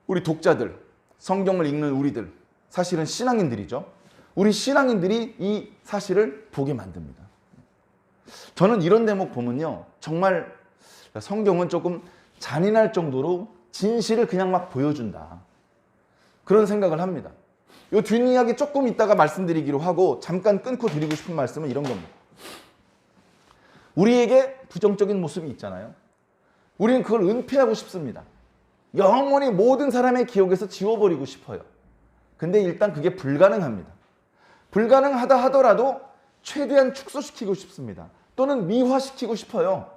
우리 독자들, 성경을 읽는 우리들, 사실은 신앙인들이죠. 우리 신앙인들이 이 사실을 보게 만듭니다. 저는 이런 대목 보면요. 정말 성경은 조금 잔인할 정도로 진실을 그냥 막 보여준다. 그런 생각을 합니다. 이 뒷이야기 조금 이따가 말씀드리기로 하고 잠깐 끊고 드리고 싶은 말씀은 이런 겁니다. 우리에게 부정적인 모습이 있잖아요. 우리는 그걸 은폐하고 싶습니다. 영원히 모든 사람의 기억에서 지워버리고 싶어요. 근데 일단 그게 불가능합니다. 불가능하다 하더라도 최대한 축소시키고 싶습니다. 또는 미화시키고 싶어요.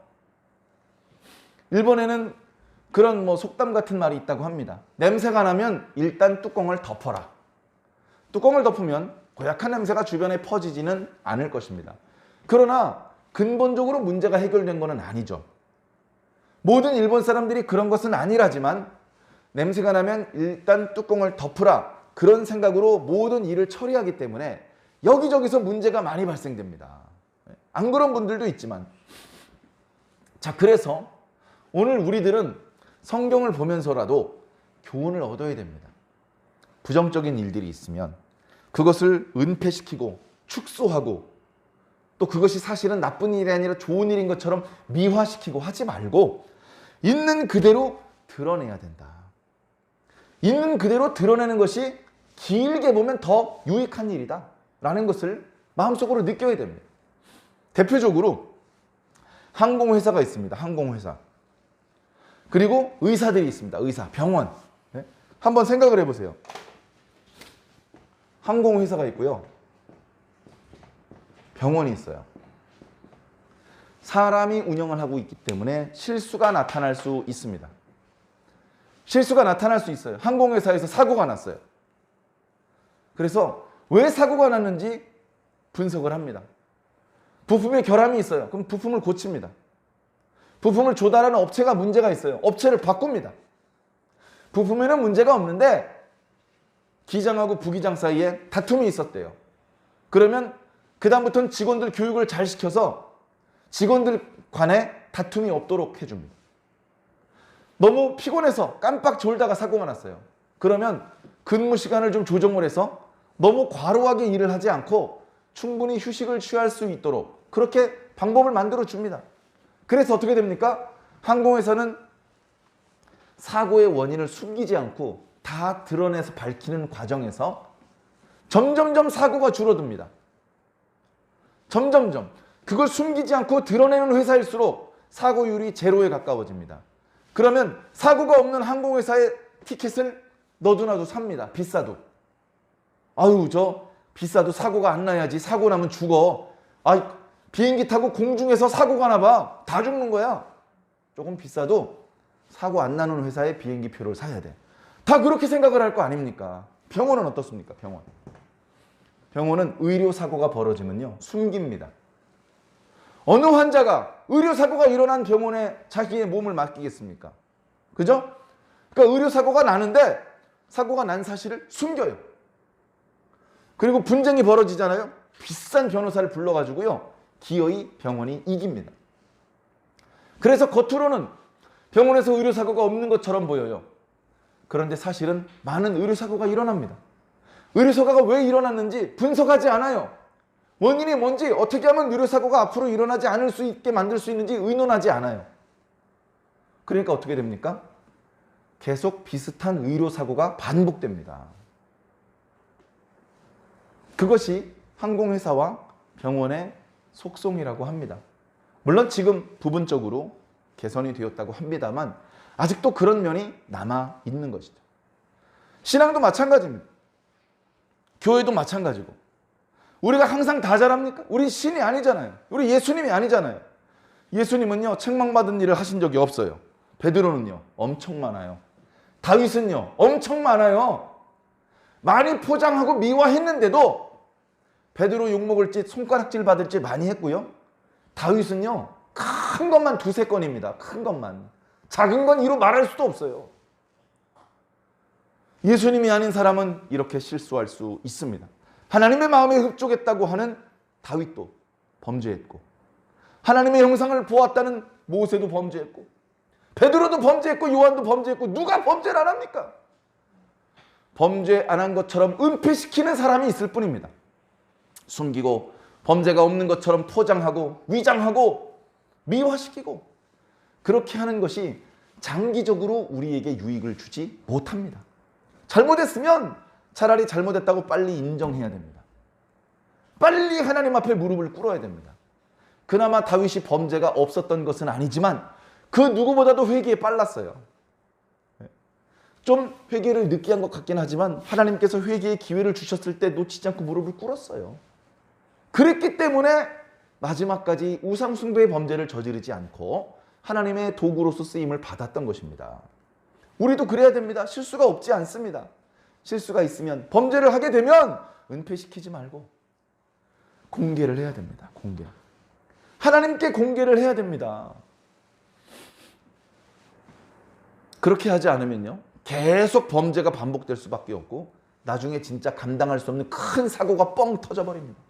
일본에는 그런 속담 같은 말이 있다고 합니다. 냄새가 나면 일단 뚜껑을 덮어라. 뚜껑을 덮으면 고약한 냄새가 주변에 퍼지지는 않을 것입니다. 그러나 근본적으로 문제가 해결된 것은 아니죠. 모든 일본 사람들이 그런 것은 아니라지만 냄새가 나면 일단 뚜껑을 덮으라. 그런 생각으로 모든 일을 처리하기 때문에 여기저기서 문제가 많이 발생됩니다. 안 그런 분들도 있지만. 자, 그래서 오늘 우리들은 성경을 보면서라도 교훈을 얻어야 됩니다. 부정적인 일들이 있으면 그것을 은폐시키고 축소하고 또 그것이 사실은 나쁜 일이 아니라 좋은 일인 것처럼 미화시키고 하지 말고 있는 그대로 드러내야 된다. 있는 그대로 드러내는 것이 길게 보면 더 유익한 일이다 라는 것을 마음속으로 느껴야 됩니다. 대표적으로 항공회사가 있습니다. 항공회사. 그리고 의사들이 있습니다. 의사, 병원. 네? 한번 생각을 해보세요. 항공회사가 있고요. 병원이 있어요. 사람이 운영을 하고 있기 때문에 실수가 나타날 수 있습니다. 실수가 나타날 수 있어요. 항공회사에서 사고가 났어요. 그래서 왜 사고가 났는지 분석을 합니다. 부품에 결함이 있어요. 그럼 부품을 고칩니다. 부품을 조달하는 업체가 문제가 있어요. 업체를 바꿉니다. 부품에는 문제가 없는데 기장하고 부기장 사이에 다툼이 있었대요. 그러면 그다음부터는 직원들 교육을 잘 시켜서 직원들 간에 다툼이 없도록 해줍니다. 너무 피곤해서 깜빡 졸다가 사고가 났어요. 그러면 근무 시간을 좀 조정을 해서 너무 과로하게 일을 하지 않고 충분히 휴식을 취할 수 있도록 그렇게 방법을 만들어 줍니다. 그래서 어떻게 됩니까? 항공회사는 사고의 원인을 숨기지 않고 다 드러내서 밝히는 과정에서 점점점 사고가 줄어듭니다. 점점점. 그걸 숨기지 않고 드러내는 회사일수록 사고율이 제로에 가까워집니다. 그러면 사고가 없는 항공회사의 티켓을 너도나도 삽니다. 비싸도. 아유, 저 비싸도 사고가 안 나야지. 사고 나면 죽어. 아, 비행기 타고 공중에서 사고가 나봐. 다 죽는 거야. 조금 비싸도 사고 안 나는 회사의 비행기 표를 사야 돼. 다 그렇게 생각을 할 거 아닙니까? 병원은 어떻습니까? 병원. 병원은 의료사고가 벌어지면요, 숨깁니다. 어느 환자가 의료사고가 일어난 병원에 자기의 몸을 맡기겠습니까? 그죠? 그러니까 의료사고가 나는데 사고가 난 사실을 숨겨요. 그리고 분쟁이 벌어지잖아요. 비싼 변호사를 불러가지고요, 기어이 병원이 이깁니다. 그래서 겉으로는 병원에서 의료사고가 없는 것처럼 보여요. 그런데 사실은 많은 의료사고가 일어납니다. 의료사고가 왜 일어났는지 분석하지 않아요. 원인이 뭔지 어떻게 하면 의료사고가 앞으로 일어나지 않을 수 있게 만들 수 있는지 의논하지 않아요. 그러니까 어떻게 됩니까? 계속 비슷한 의료사고가 반복됩니다. 그것이 항공회사와 병원의 속성이라고 합니다. 물론 지금 부분적으로 개선이 되었다고 합니다만 아직도 그런 면이 남아 있는 것이죠. 신앙도 마찬가지입니다. 교회도 마찬가지고. 우리가 항상 다 잘합니까? 우리 신이 아니잖아요. 우리 예수님이 아니잖아요. 예수님은요, 책망받은 일을 하신 적이 없어요. 베드로는요, 엄청 많아요. 다윗은요, 엄청 많아요. 많이 포장하고 미화했는데도 베드로 욕먹을 짓, 손가락질 받을 짓 많이 했고요. 다윗은요, 큰 것만 두세 건입니다. 큰 것만. 작은 건 이루 말할 수도 없어요. 예수님이 아닌 사람은 이렇게 실수할 수 있습니다. 하나님의 마음에 흡족했다고 하는 다윗도 범죄했고, 하나님의 형상을 보았다는 모세도 범죄했고, 베드로도 범죄했고, 요한도 범죄했고, 누가 범죄를 안 합니까? 범죄 안 한 것처럼 은폐시키는 사람이 있을 뿐입니다. 숨기고 범죄가 없는 것처럼 포장하고 위장하고 미화시키고 그렇게 하는 것이 장기적으로 우리에게 유익을 주지 못합니다. 잘못했으면 차라리 잘못했다고 빨리 인정해야 됩니다. 빨리 하나님 앞에 무릎을 꿇어야 됩니다. 그나마 다윗이 범죄가 없었던 것은 아니지만 그 누구보다도 회개에 빨랐어요. 좀 회개를 늦게 한 것 같긴 하지만 하나님께서 회개의 기회를 주셨을 때 놓치지 않고 무릎을 꿇었어요. 그랬기 때문에 마지막까지 우상 숭배의 범죄를 저지르지 않고 하나님의 도구로서 쓰임을 받았던 것입니다. 우리도 그래야 됩니다. 실수가 없지 않습니다. 실수가 있으면 범죄를 하게 되면 은폐시키지 말고 공개를 해야 됩니다. 공개. 하나님께 공개를 해야 됩니다. 그렇게 하지 않으면요, 계속 범죄가 반복될 수밖에 없고 나중에 진짜 감당할 수 없는 큰 사고가 뻥 터져버립니다.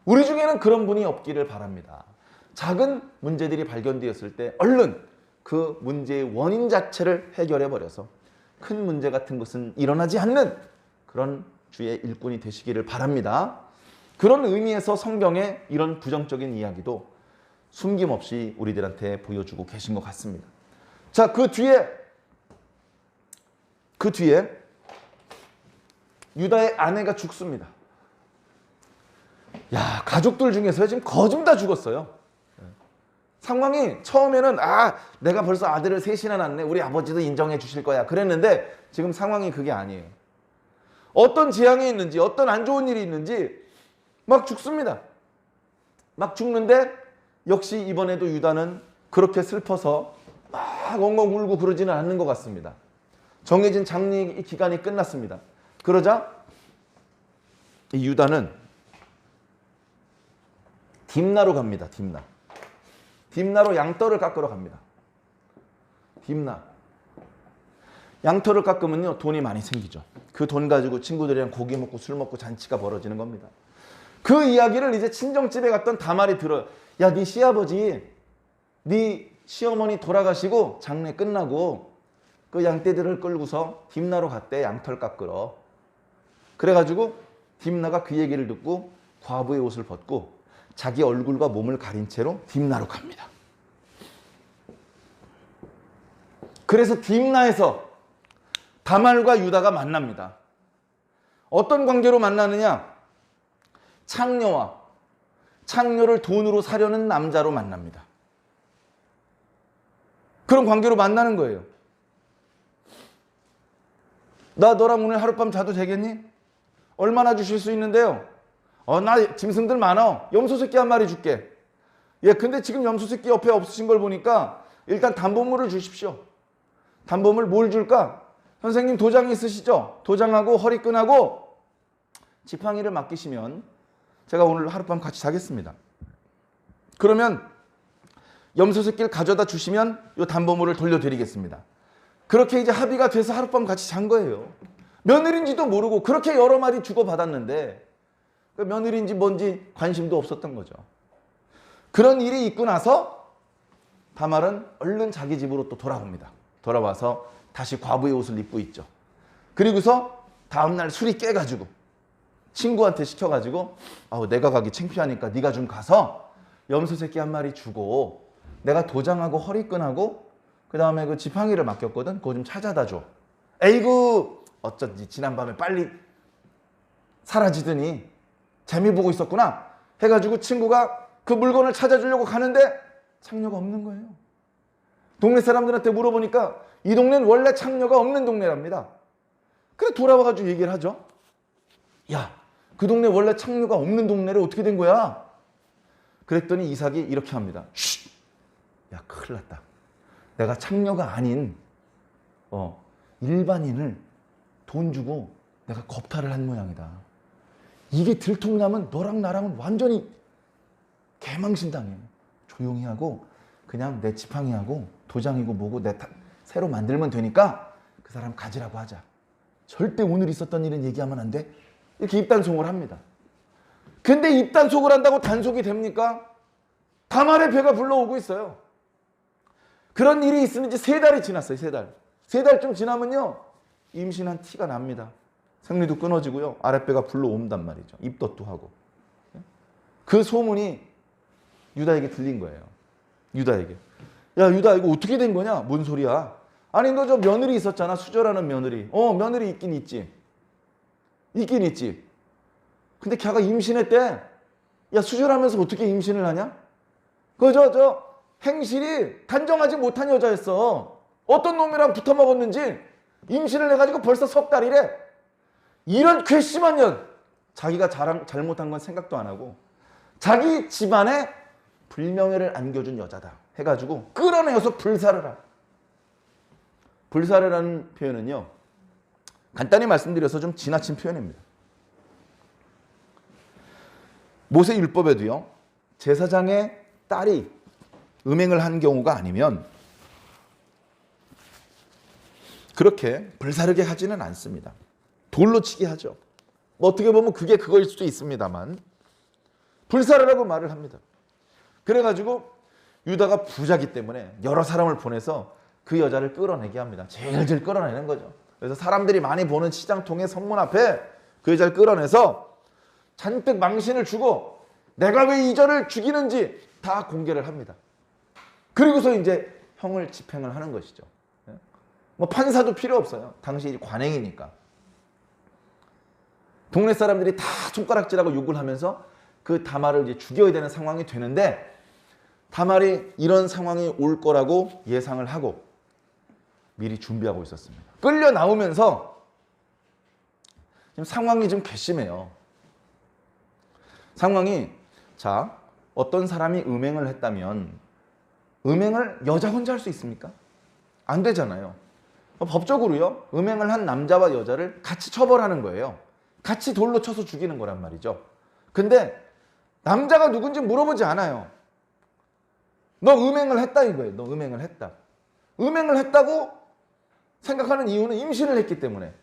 우리 중에는 그런 분이 없기를 바랍니다. 작은 문제들이 발견되었을 때 얼른 그 문제의 원인 자체를 해결해 버려서 큰 문제 같은 것은 일어나지 않는 그런 주의 일꾼이 되시기를 바랍니다. 그런 의미에서 성경의 이런 부정적인 이야기도 숨김없이 우리들한테 보여주고 계신 것 같습니다. 자, 그 뒤에 유다의 아내가 죽습니다. 야, 가족들 중에서 지금 거의 다 죽었어요. 상황이 처음에는 내가 벌써 아들을 셋이나 낳네, 우리 아버지도 인정해 주실 거야 그랬는데 지금 상황이 그게 아니에요. 어떤 재앙이 있는지, 어떤 안 좋은 일이 있는지 막 죽습니다. 막 죽는데 역시 이번에도 유다는 그렇게 슬퍼서 막 엉엉 울고 그러지는 않는 것 같습니다. 정해진 장례 기간이 끝났습니다. 그러자 이 유다는 딥나로 갑니다. 딥나로 양털을 깎으러 갑니다. 딥나. 양털을 깎으면요, 돈이 많이 생기죠. 그 돈 가지고 친구들이랑 고기 먹고 술 먹고 잔치가 벌어지는 겁니다. 그 이야기를 이제 친정집에 갔던 다말이 들어요. 야, 네 시아버지, 네 시어머니 돌아가시고 장례 끝나고 그 양떼들을 끌고서 딥나로 갔대, 양털 깎으러. 그래가지고 딥나가 그 얘기를 듣고 과부의 옷을 벗고 자기 얼굴과 몸을 가린 채로 딥나로 갑니다. 그래서 딥나에서 다말과 유다가 만납니다. 어떤 관계로 만나느냐? 창녀를 돈으로 사려는 남자로 만납니다. 그런 관계로 만나는 거예요. 나 너랑 오늘 하룻밤 자도 되겠니? 얼마나 주실 수 있는데요? 나 짐승들 많아. 염소 새끼 한 마리 줄게. 예, 근데 지금 염소 새끼 옆에 없으신 걸 보니까 일단 담보물을 주십시오. 담보물 뭘 줄까? 선생님 도장 있으시죠? 도장하고 허리끈하고 지팡이를 맡기시면 제가 오늘 하룻밤 같이 자겠습니다. 그러면 염소 새끼를 가져다 주시면 이 담보물을 돌려드리겠습니다. 그렇게 이제 합의가 돼서 하룻밤 같이 잔 거예요. 며느리인지도 모르고 그렇게 여러 마리 주고받았는데 며느리인지 뭔지 관심도 없었던 거죠. 그런 일이 있고 나서 다말은 얼른 자기 집으로 또 돌아옵니다. 돌아와서 다시 과부의 옷을 입고 있죠. 그리고서 다음날 술이 깨가지고 친구한테 시켜가지고 내가 가기 창피하니까 네가 좀 가서 염소 새끼 한 마리 주고 내가 도장하고 허리끈하고 그 다음에 그 지팡이를 맡겼거든. 그거 좀 찾아다 줘. 에이구 어쩐지 지난밤에 빨리 사라지더니 재미 보고 있었구나 해가지고 친구가 그 물건을 찾아주려고 가는데 창녀가 없는 거예요. 동네 사람들한테 물어보니까 이 동네는 원래 창녀가 없는 동네랍니다. 그래 돌아와가지고 얘기를 하죠. 야, 그 동네 원래 창녀가 없는 동네를 어떻게 된 거야? 그랬더니 이삭이 이렇게 합니다. 쉿! 야, 큰일 났다. 내가 창녀가 아닌 일반인을 돈 주고 내가 겁탈을 한 모양이다. 이게 들통나면 너랑 나랑은 완전히 개망신당해. 조용히 하고 그냥 내 지팡이하고 도장이고 뭐고 새로 만들면 되니까 그 사람 가지라고 하자. 절대 오늘 있었던 일은 얘기하면 안 돼. 이렇게 입단속을 합니다. 근데 입단속을 한다고 단속이 됩니까? 다말의 배가 불러오고 있어요. 그런 일이 있은 지 3달이 지났어요. 3달. 3달쯤 지나면요, 임신한 티가 납니다. 생리도 끊어지고요, 아랫배가 불러온단 말이죠. 입덧도 하고. 그 소문이 유다에게 들린 거예요. 유다에게. 야 유다 이거 어떻게 된 거냐? 뭔 소리야? 아니 너 저 며느리 있었잖아. 수저라는 며느리. 며느리 있긴 있지. 있긴 있지. 근데 걔가 임신했대. 야 수저라면서 어떻게 임신을 하냐? 저 행실이 단정하지 못한 여자였어. 어떤 놈이랑 붙어 먹었는지 임신을 해가지고 벌써 석 달이래. 이런 괘씸한 년. 자기가 잘못한 건 생각도 안 하고 자기 집안에 불명예를 안겨준 여자다 해가지고 끌어내어서 불사를 하. 불사르라는 표현은요, 간단히 말씀드려서 좀 지나친 표현입니다. 모세 율법에도요, 제사장의 딸이 음행을 한 경우가 아니면 그렇게 불사르게 하지는 않습니다. 돌로 치게 하죠. 뭐 어떻게 보면 그게 그거일 수도 있습니다만 불사르라고 말을 합니다. 그래가지고 유다가 부자기 때문에 여러 사람을 보내서 그 여자를 끌어내게 합니다. 질질 끌어내는 거죠. 그래서 사람들이 많이 보는 시장통의 성문 앞에 그 여자를 끌어내서 잔뜩 망신을 주고 내가 왜 이 여자를 죽이는지 다 공개를 합니다. 그리고서 이제 형을 집행을 하는 것이죠. 뭐 판사도 필요 없어요. 당시 관행이니까. 동네 사람들이 다 손가락질하고 욕을 하면서 그 다말을 이제 죽여야 되는 상황이 되는데 다말이 이런 상황이 올 거라고 예상을 하고 미리 준비하고 있었습니다. 끌려 나오면서 지금 상황이 좀 괘씸해요. 상황이 자 어떤 사람이 음행을 했다면 음행을 여자 혼자 할 수 있습니까? 안 되잖아요. 법적으로요. 음행을 한 남자와 여자를 같이 처벌하는 거예요. 같이 돌로 쳐서 죽이는 거란 말이죠. 근데 남자가 누군지 물어보지 않아요. 너 음행을 했다 이거예요. 너 음행을 했다. 음행을 했다고 생각하는 이유는 임신을 했기 때문에.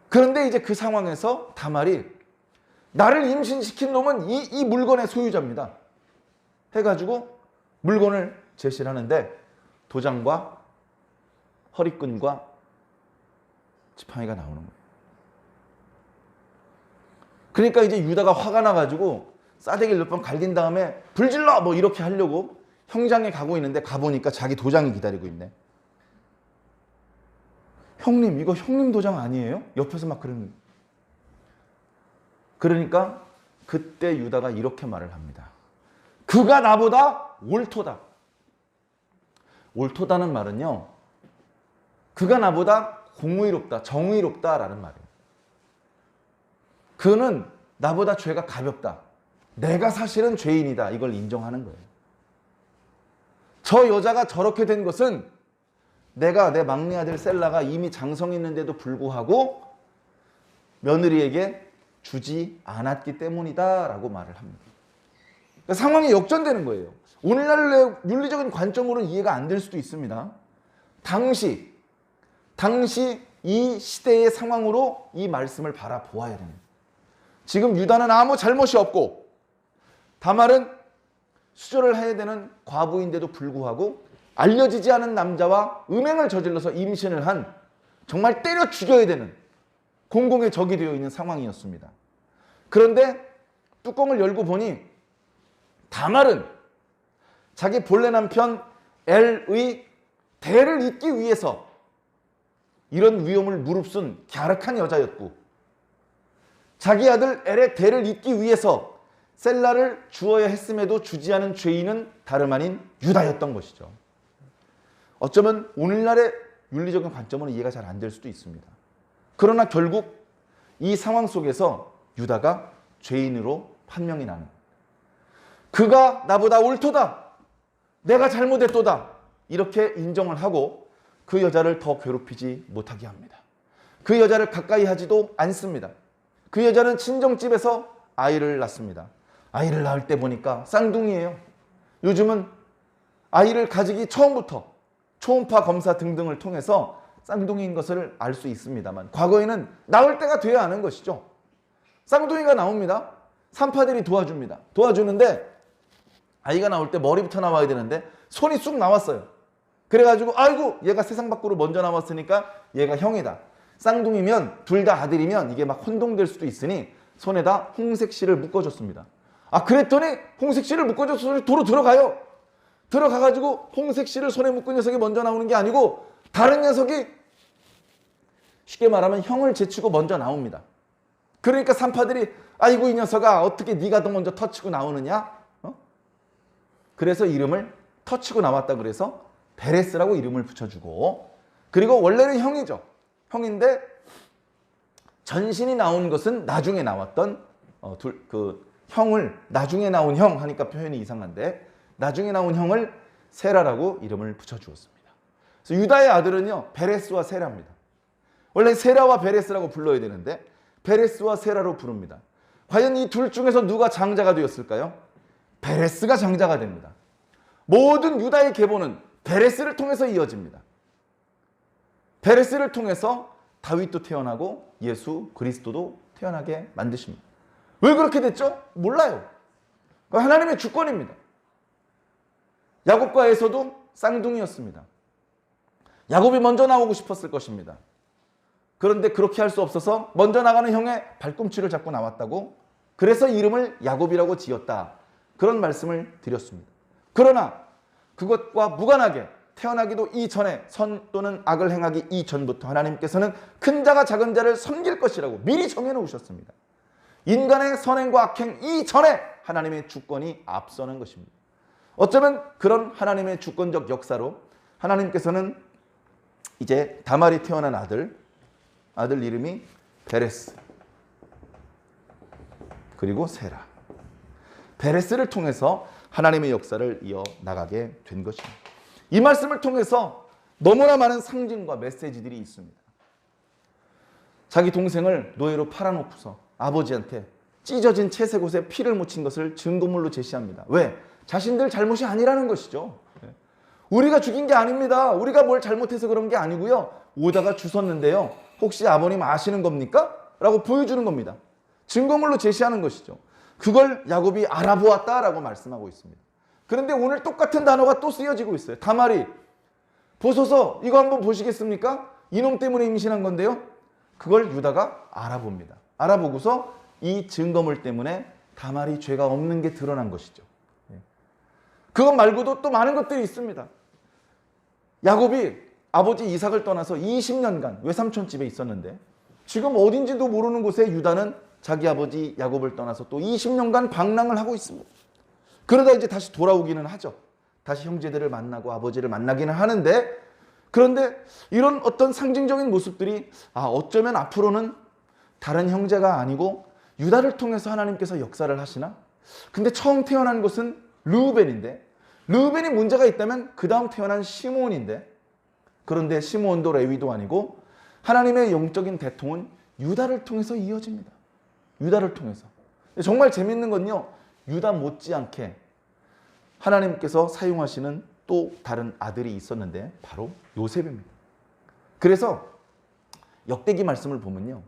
그런데 이제 그 상황에서 다말이 나를 임신시킨 놈은 이 물건의 소유자입니다. 해가지고 물건을 제시를 하는데 도장과 허리끈과 지팡이가 나오는 거예요. 그러니까 이제 유다가 화가 나가지고 싸대기를 몇 번 갈긴 다음에 불질러! 뭐 이렇게 하려고 형장에 가고 있는데 가보니까 자기 도장이 기다리고 있네. 형님 이거 형님 도장 아니에요? 옆에서 막 그러는. 그러니까 그때 유다가 이렇게 말을 합니다. 그가 나보다 옳도다. 옳도다는 말은요. 그가 나보다 공의롭다, 정의롭다라는 말이에요. 그는 나보다 죄가 가볍다. 내가 사실은 죄인이다. 이걸 인정하는 거예요. 저 여자가 저렇게 된 것은 내가 내 막내 아들 셀라가 이미 장성했는데도 불구하고 며느리에게 주지 않았기 때문이다 라고 말을 합니다. 그러니까 상황이 역전되는 거예요. 오늘날의 윤리적인 관점으로는 이해가 안 될 수도 있습니다. 당시 이 시대의 상황으로 이 말씀을 바라보아야 됩니다. 지금 유다는 아무 잘못이 없고 다말은 수절을 해야 되는 과부인데도 불구하고 알려지지 않은 남자와 음행을 저질러서 임신을 한 정말 때려 죽여야 되는 공공의 적이 되어 있는 상황이었습니다. 그런데 뚜껑을 열고 보니 다말은 자기 본래 남편 엘의 대를 잇기 위해서 이런 위험을 무릅쓴 갸륵한 여자였고 자기 아들 엘의 대를 잇기 위해서 셀라를 주어야 했음에도 주지 않은 죄인은 다름 아닌 유다였던 것이죠. 어쩌면 오늘날의 윤리적인 관점으로 이해가 잘 안 될 수도 있습니다. 그러나 결국 이 상황 속에서 유다가 죄인으로 판명이 나는, 그가 나보다 옳도다, 내가 잘못했도다, 이렇게 인정을 하고 그 여자를 더 괴롭히지 못하게 합니다. 그 여자를 가까이 하지도 않습니다. 그 여자는 친정집에서 아이를 낳습니다. 아이를 낳을 때 보니까 쌍둥이에요. 요즘은 아이를 가지기 처음부터 초음파 검사 등등을 통해서 쌍둥이인 것을 알 수 있습니다만 과거에는 낳을 때가 돼야 하는 것이죠. 쌍둥이가 나옵니다. 산파들이 도와줍니다. 도와주는데 아이가 나올 때 머리부터 나와야 되는데 손이 쑥 나왔어요. 그래가지고 아이고 얘가 세상 밖으로 먼저 나왔으니까 얘가 형이다. 쌍둥이면 둘 다 아들이면 이게 막 혼동될 수도 있으니 손에다 홍색 실을 묶어줬습니다. 아 그랬더니 홍색 실을 묶어줘서 도로 들어가요. 들어가가지고 홍색실을 손에 묶은 녀석이 먼저 나오는 게 아니고 다른 녀석이 쉽게 말하면 형을 제치고 먼저 나옵니다. 그러니까 산파들이 아이고 이 녀석아 어떻게 네가 더 먼저 터치고 나오느냐? 그래서 이름을 터치고 나왔다 그래서 베레스라고 이름을 붙여주고, 그리고 원래는 형이죠. 형인데 전신이 나온 것은 나중에 나왔던 그 형을, 나중에 나온 형 하니까 표현이 이상한데 나중에 나온 형을 세라라고 이름을 붙여주었습니다. 그래서 유다의 아들은요 베레스와 세라입니다. 원래 세라와 베레스라고 불러야 되는데 베레스와 세라로 부릅니다. 과연 이 둘 중에서 누가 장자가 되었을까요? 베레스가 장자가 됩니다. 모든 유다의 계보는 베레스를 통해서 이어집니다. 베레스를 통해서 다윗도 태어나고 예수 그리스도도 태어나게 만드십니다. 왜 그렇게 됐죠? 몰라요. 하나님의 주권입니다. 야곱과 에서도 쌍둥이였습니다. 야곱이 먼저 나오고 싶었을 것입니다. 그런데 그렇게 할 수 없어서 먼저 나가는 형의 발꿈치를 잡고 나왔다고, 그래서 이름을 야곱이라고 지었다. 그런 말씀을 드렸습니다. 그러나 그것과 무관하게 태어나기도 이전에 선 또는 악을 행하기 이전부터 하나님께서는 큰 자가 작은 자를 섬길 것이라고 미리 정해놓으셨습니다. 인간의 선행과 악행 이전에 하나님의 주권이 앞서는 것입니다. 어쩌면 그런 하나님의 주권적 역사로 하나님께서는 이제 다말이 태어난 아들 이름이 베레스 그리고 세라, 베레스를 통해서 하나님의 역사를 이어나가게 된 것입니다. 이 말씀을 통해서 너무나 많은 상징과 메시지들이 있습니다. 자기 동생을 노예로 팔아놓고서 아버지한테 찢어진 채색 옷에 피를 묻힌 것을 증거물로 제시합니다. 왜? 자신들 잘못이 아니라는 것이죠. 우리가 죽인 게 아닙니다. 우리가 뭘 잘못해서 그런 게 아니고요. 오다가 주웠는데요. 혹시 아버님 아시는 겁니까? 라고 보여주는 겁니다. 증거물로 제시하는 것이죠. 그걸 야곱이 알아보았다라고 말씀하고 있습니다. 그런데 오늘 똑같은 단어가 또 쓰여지고 있어요. 다말이 보소서 이거 한번 보시겠습니까? 이놈 때문에 임신한 건데요. 그걸 유다가 알아봅니다. 알아보고서 이 증거물 때문에 다말이 죄가 없는 게 드러난 것이죠. 그것 말고도 또 많은 것들이 있습니다. 야곱이 아버지 이삭을 떠나서 20년간 외삼촌 집에 있었는데 지금 어딘지도 모르는 곳에 유다는 자기 아버지 야곱을 떠나서 또 20년간 방랑을 하고 있습니다. 그러다 이제 다시 돌아오기는 하죠. 다시 형제들을 만나고 아버지를 만나기는 하는데, 그런데 이런 어떤 상징적인 모습들이 어쩌면 앞으로는 다른 형제가 아니고 유다를 통해서 하나님께서 역사를 하시나? 근데 처음 태어난 것은 르우벤인데, 르우벤이 문제가 있다면 그 다음 태어난 시므온인데, 그런데 시므온도 레위도 아니고 하나님의 영적인 대통은 유다를 통해서 이어집니다. 유다를 통해서. 정말 재밌는 건요, 유다 못지않게 하나님께서 사용하시는 또 다른 아들이 있었는데 바로 요셉입니다. 그래서 역대기 말씀을 보면요,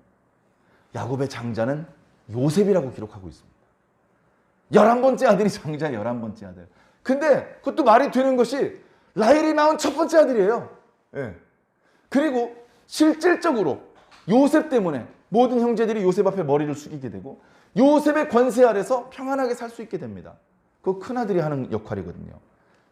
야곱의 장자는 요셉이라고 기록하고 있습니다. 11번째 아들이 장자, 11번째 아들. 근데 그것도 말이 되는 것이 라헬이 낳은 첫 번째 아들이에요. 그리고 실질적으로 요셉 때문에 모든 형제들이 요셉 앞에 머리를 숙이게 되고 요셉의 권세 아래서 평안하게 살 수 있게 됩니다. 그거 큰아들이 하는 역할이거든요.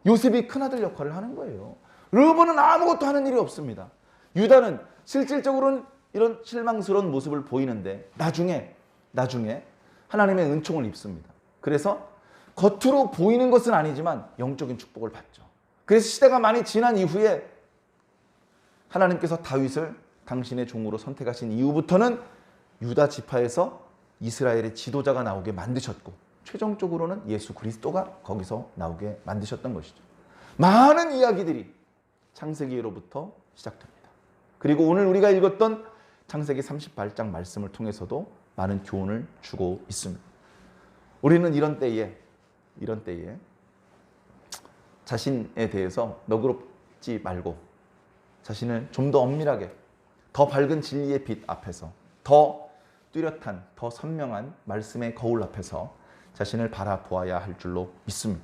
요셉이 큰아들 역할을 하는 거예요. 르우벤은 아무것도 하는 일이 없습니다. 유다는 실질적으로는 이런 실망스러운 모습을 보이는데 나중에 하나님의 은총을 입습니다. 그래서 겉으로 보이는 것은 아니지만 영적인 축복을 받죠. 그래서 시대가 많이 지난 이후에 하나님께서 다윗을 당신의 종으로 선택하신 이후부터는 유다 지파에서 이스라엘의 지도자가 나오게 만드셨고 최종적으로는 예수 그리스도가 거기서 나오게 만드셨던 것이죠. 많은 이야기들이 창세기로부터 시작됩니다. 그리고 오늘 우리가 읽었던 창세기 38장 말씀을 통해서도 많은 교훈을 주고 있습니다. 우리는 이런 때에 자신에 대해서 너그럽지 말고 자신을 좀 더 엄밀하게, 더 밝은 진리의 빛 앞에서, 더 뚜렷한, 더 선명한 말씀의 거울 앞에서 자신을 바라보아야 할 줄로 믿습니다.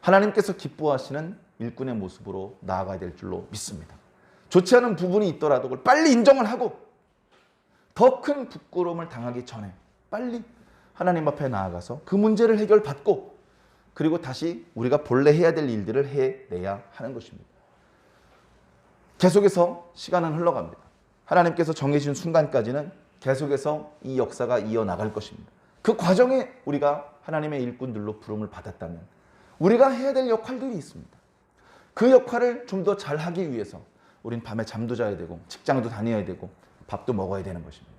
하나님께서 기뻐하시는 일꾼의 모습으로 나아가야 될 줄로 믿습니다. 좋지 않은 부분이 있더라도 그걸 빨리 인정을 하고 더 큰 부끄러움을 당하기 전에 빨리 하나님 앞에 나아가서 그 문제를 해결받고 그리고 다시 우리가 본래 해야 될 일들을 해내야 하는 것입니다. 계속해서 시간은 흘러갑니다. 하나님께서 정해주신 순간까지는 계속해서 이 역사가 이어나갈 것입니다. 그 과정에 우리가 하나님의 일꾼들로 부름을 받았다면 우리가 해야 될 역할들이 있습니다. 그 역할을 좀 더 잘하기 위해서 우린 밤에 잠도 자야 되고 직장도 다녀야 되고 밥도 먹어야 되는 것입니다.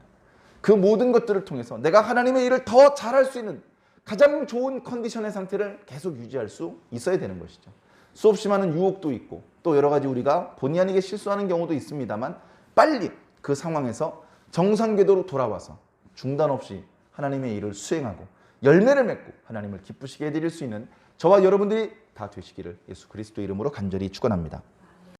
그 모든 것들을 통해서 내가 하나님의 일을 더 잘할 수 있는 가장 좋은 컨디션의 상태를 계속 유지할 수 있어야 되는 것이죠. 수없이 많은 유혹도 있고 또 여러 가지 우리가 본의 아니게 실수하는 경우도 있습니다만 빨리 그 상황에서 정상 궤도로 돌아와서 중단 없이 하나님의 일을 수행하고 열매를 맺고 하나님을 기쁘시게 해드릴 수 있는 저와 여러분들이 다 되시기를 예수 그리스도 이름으로 간절히 축원합니다.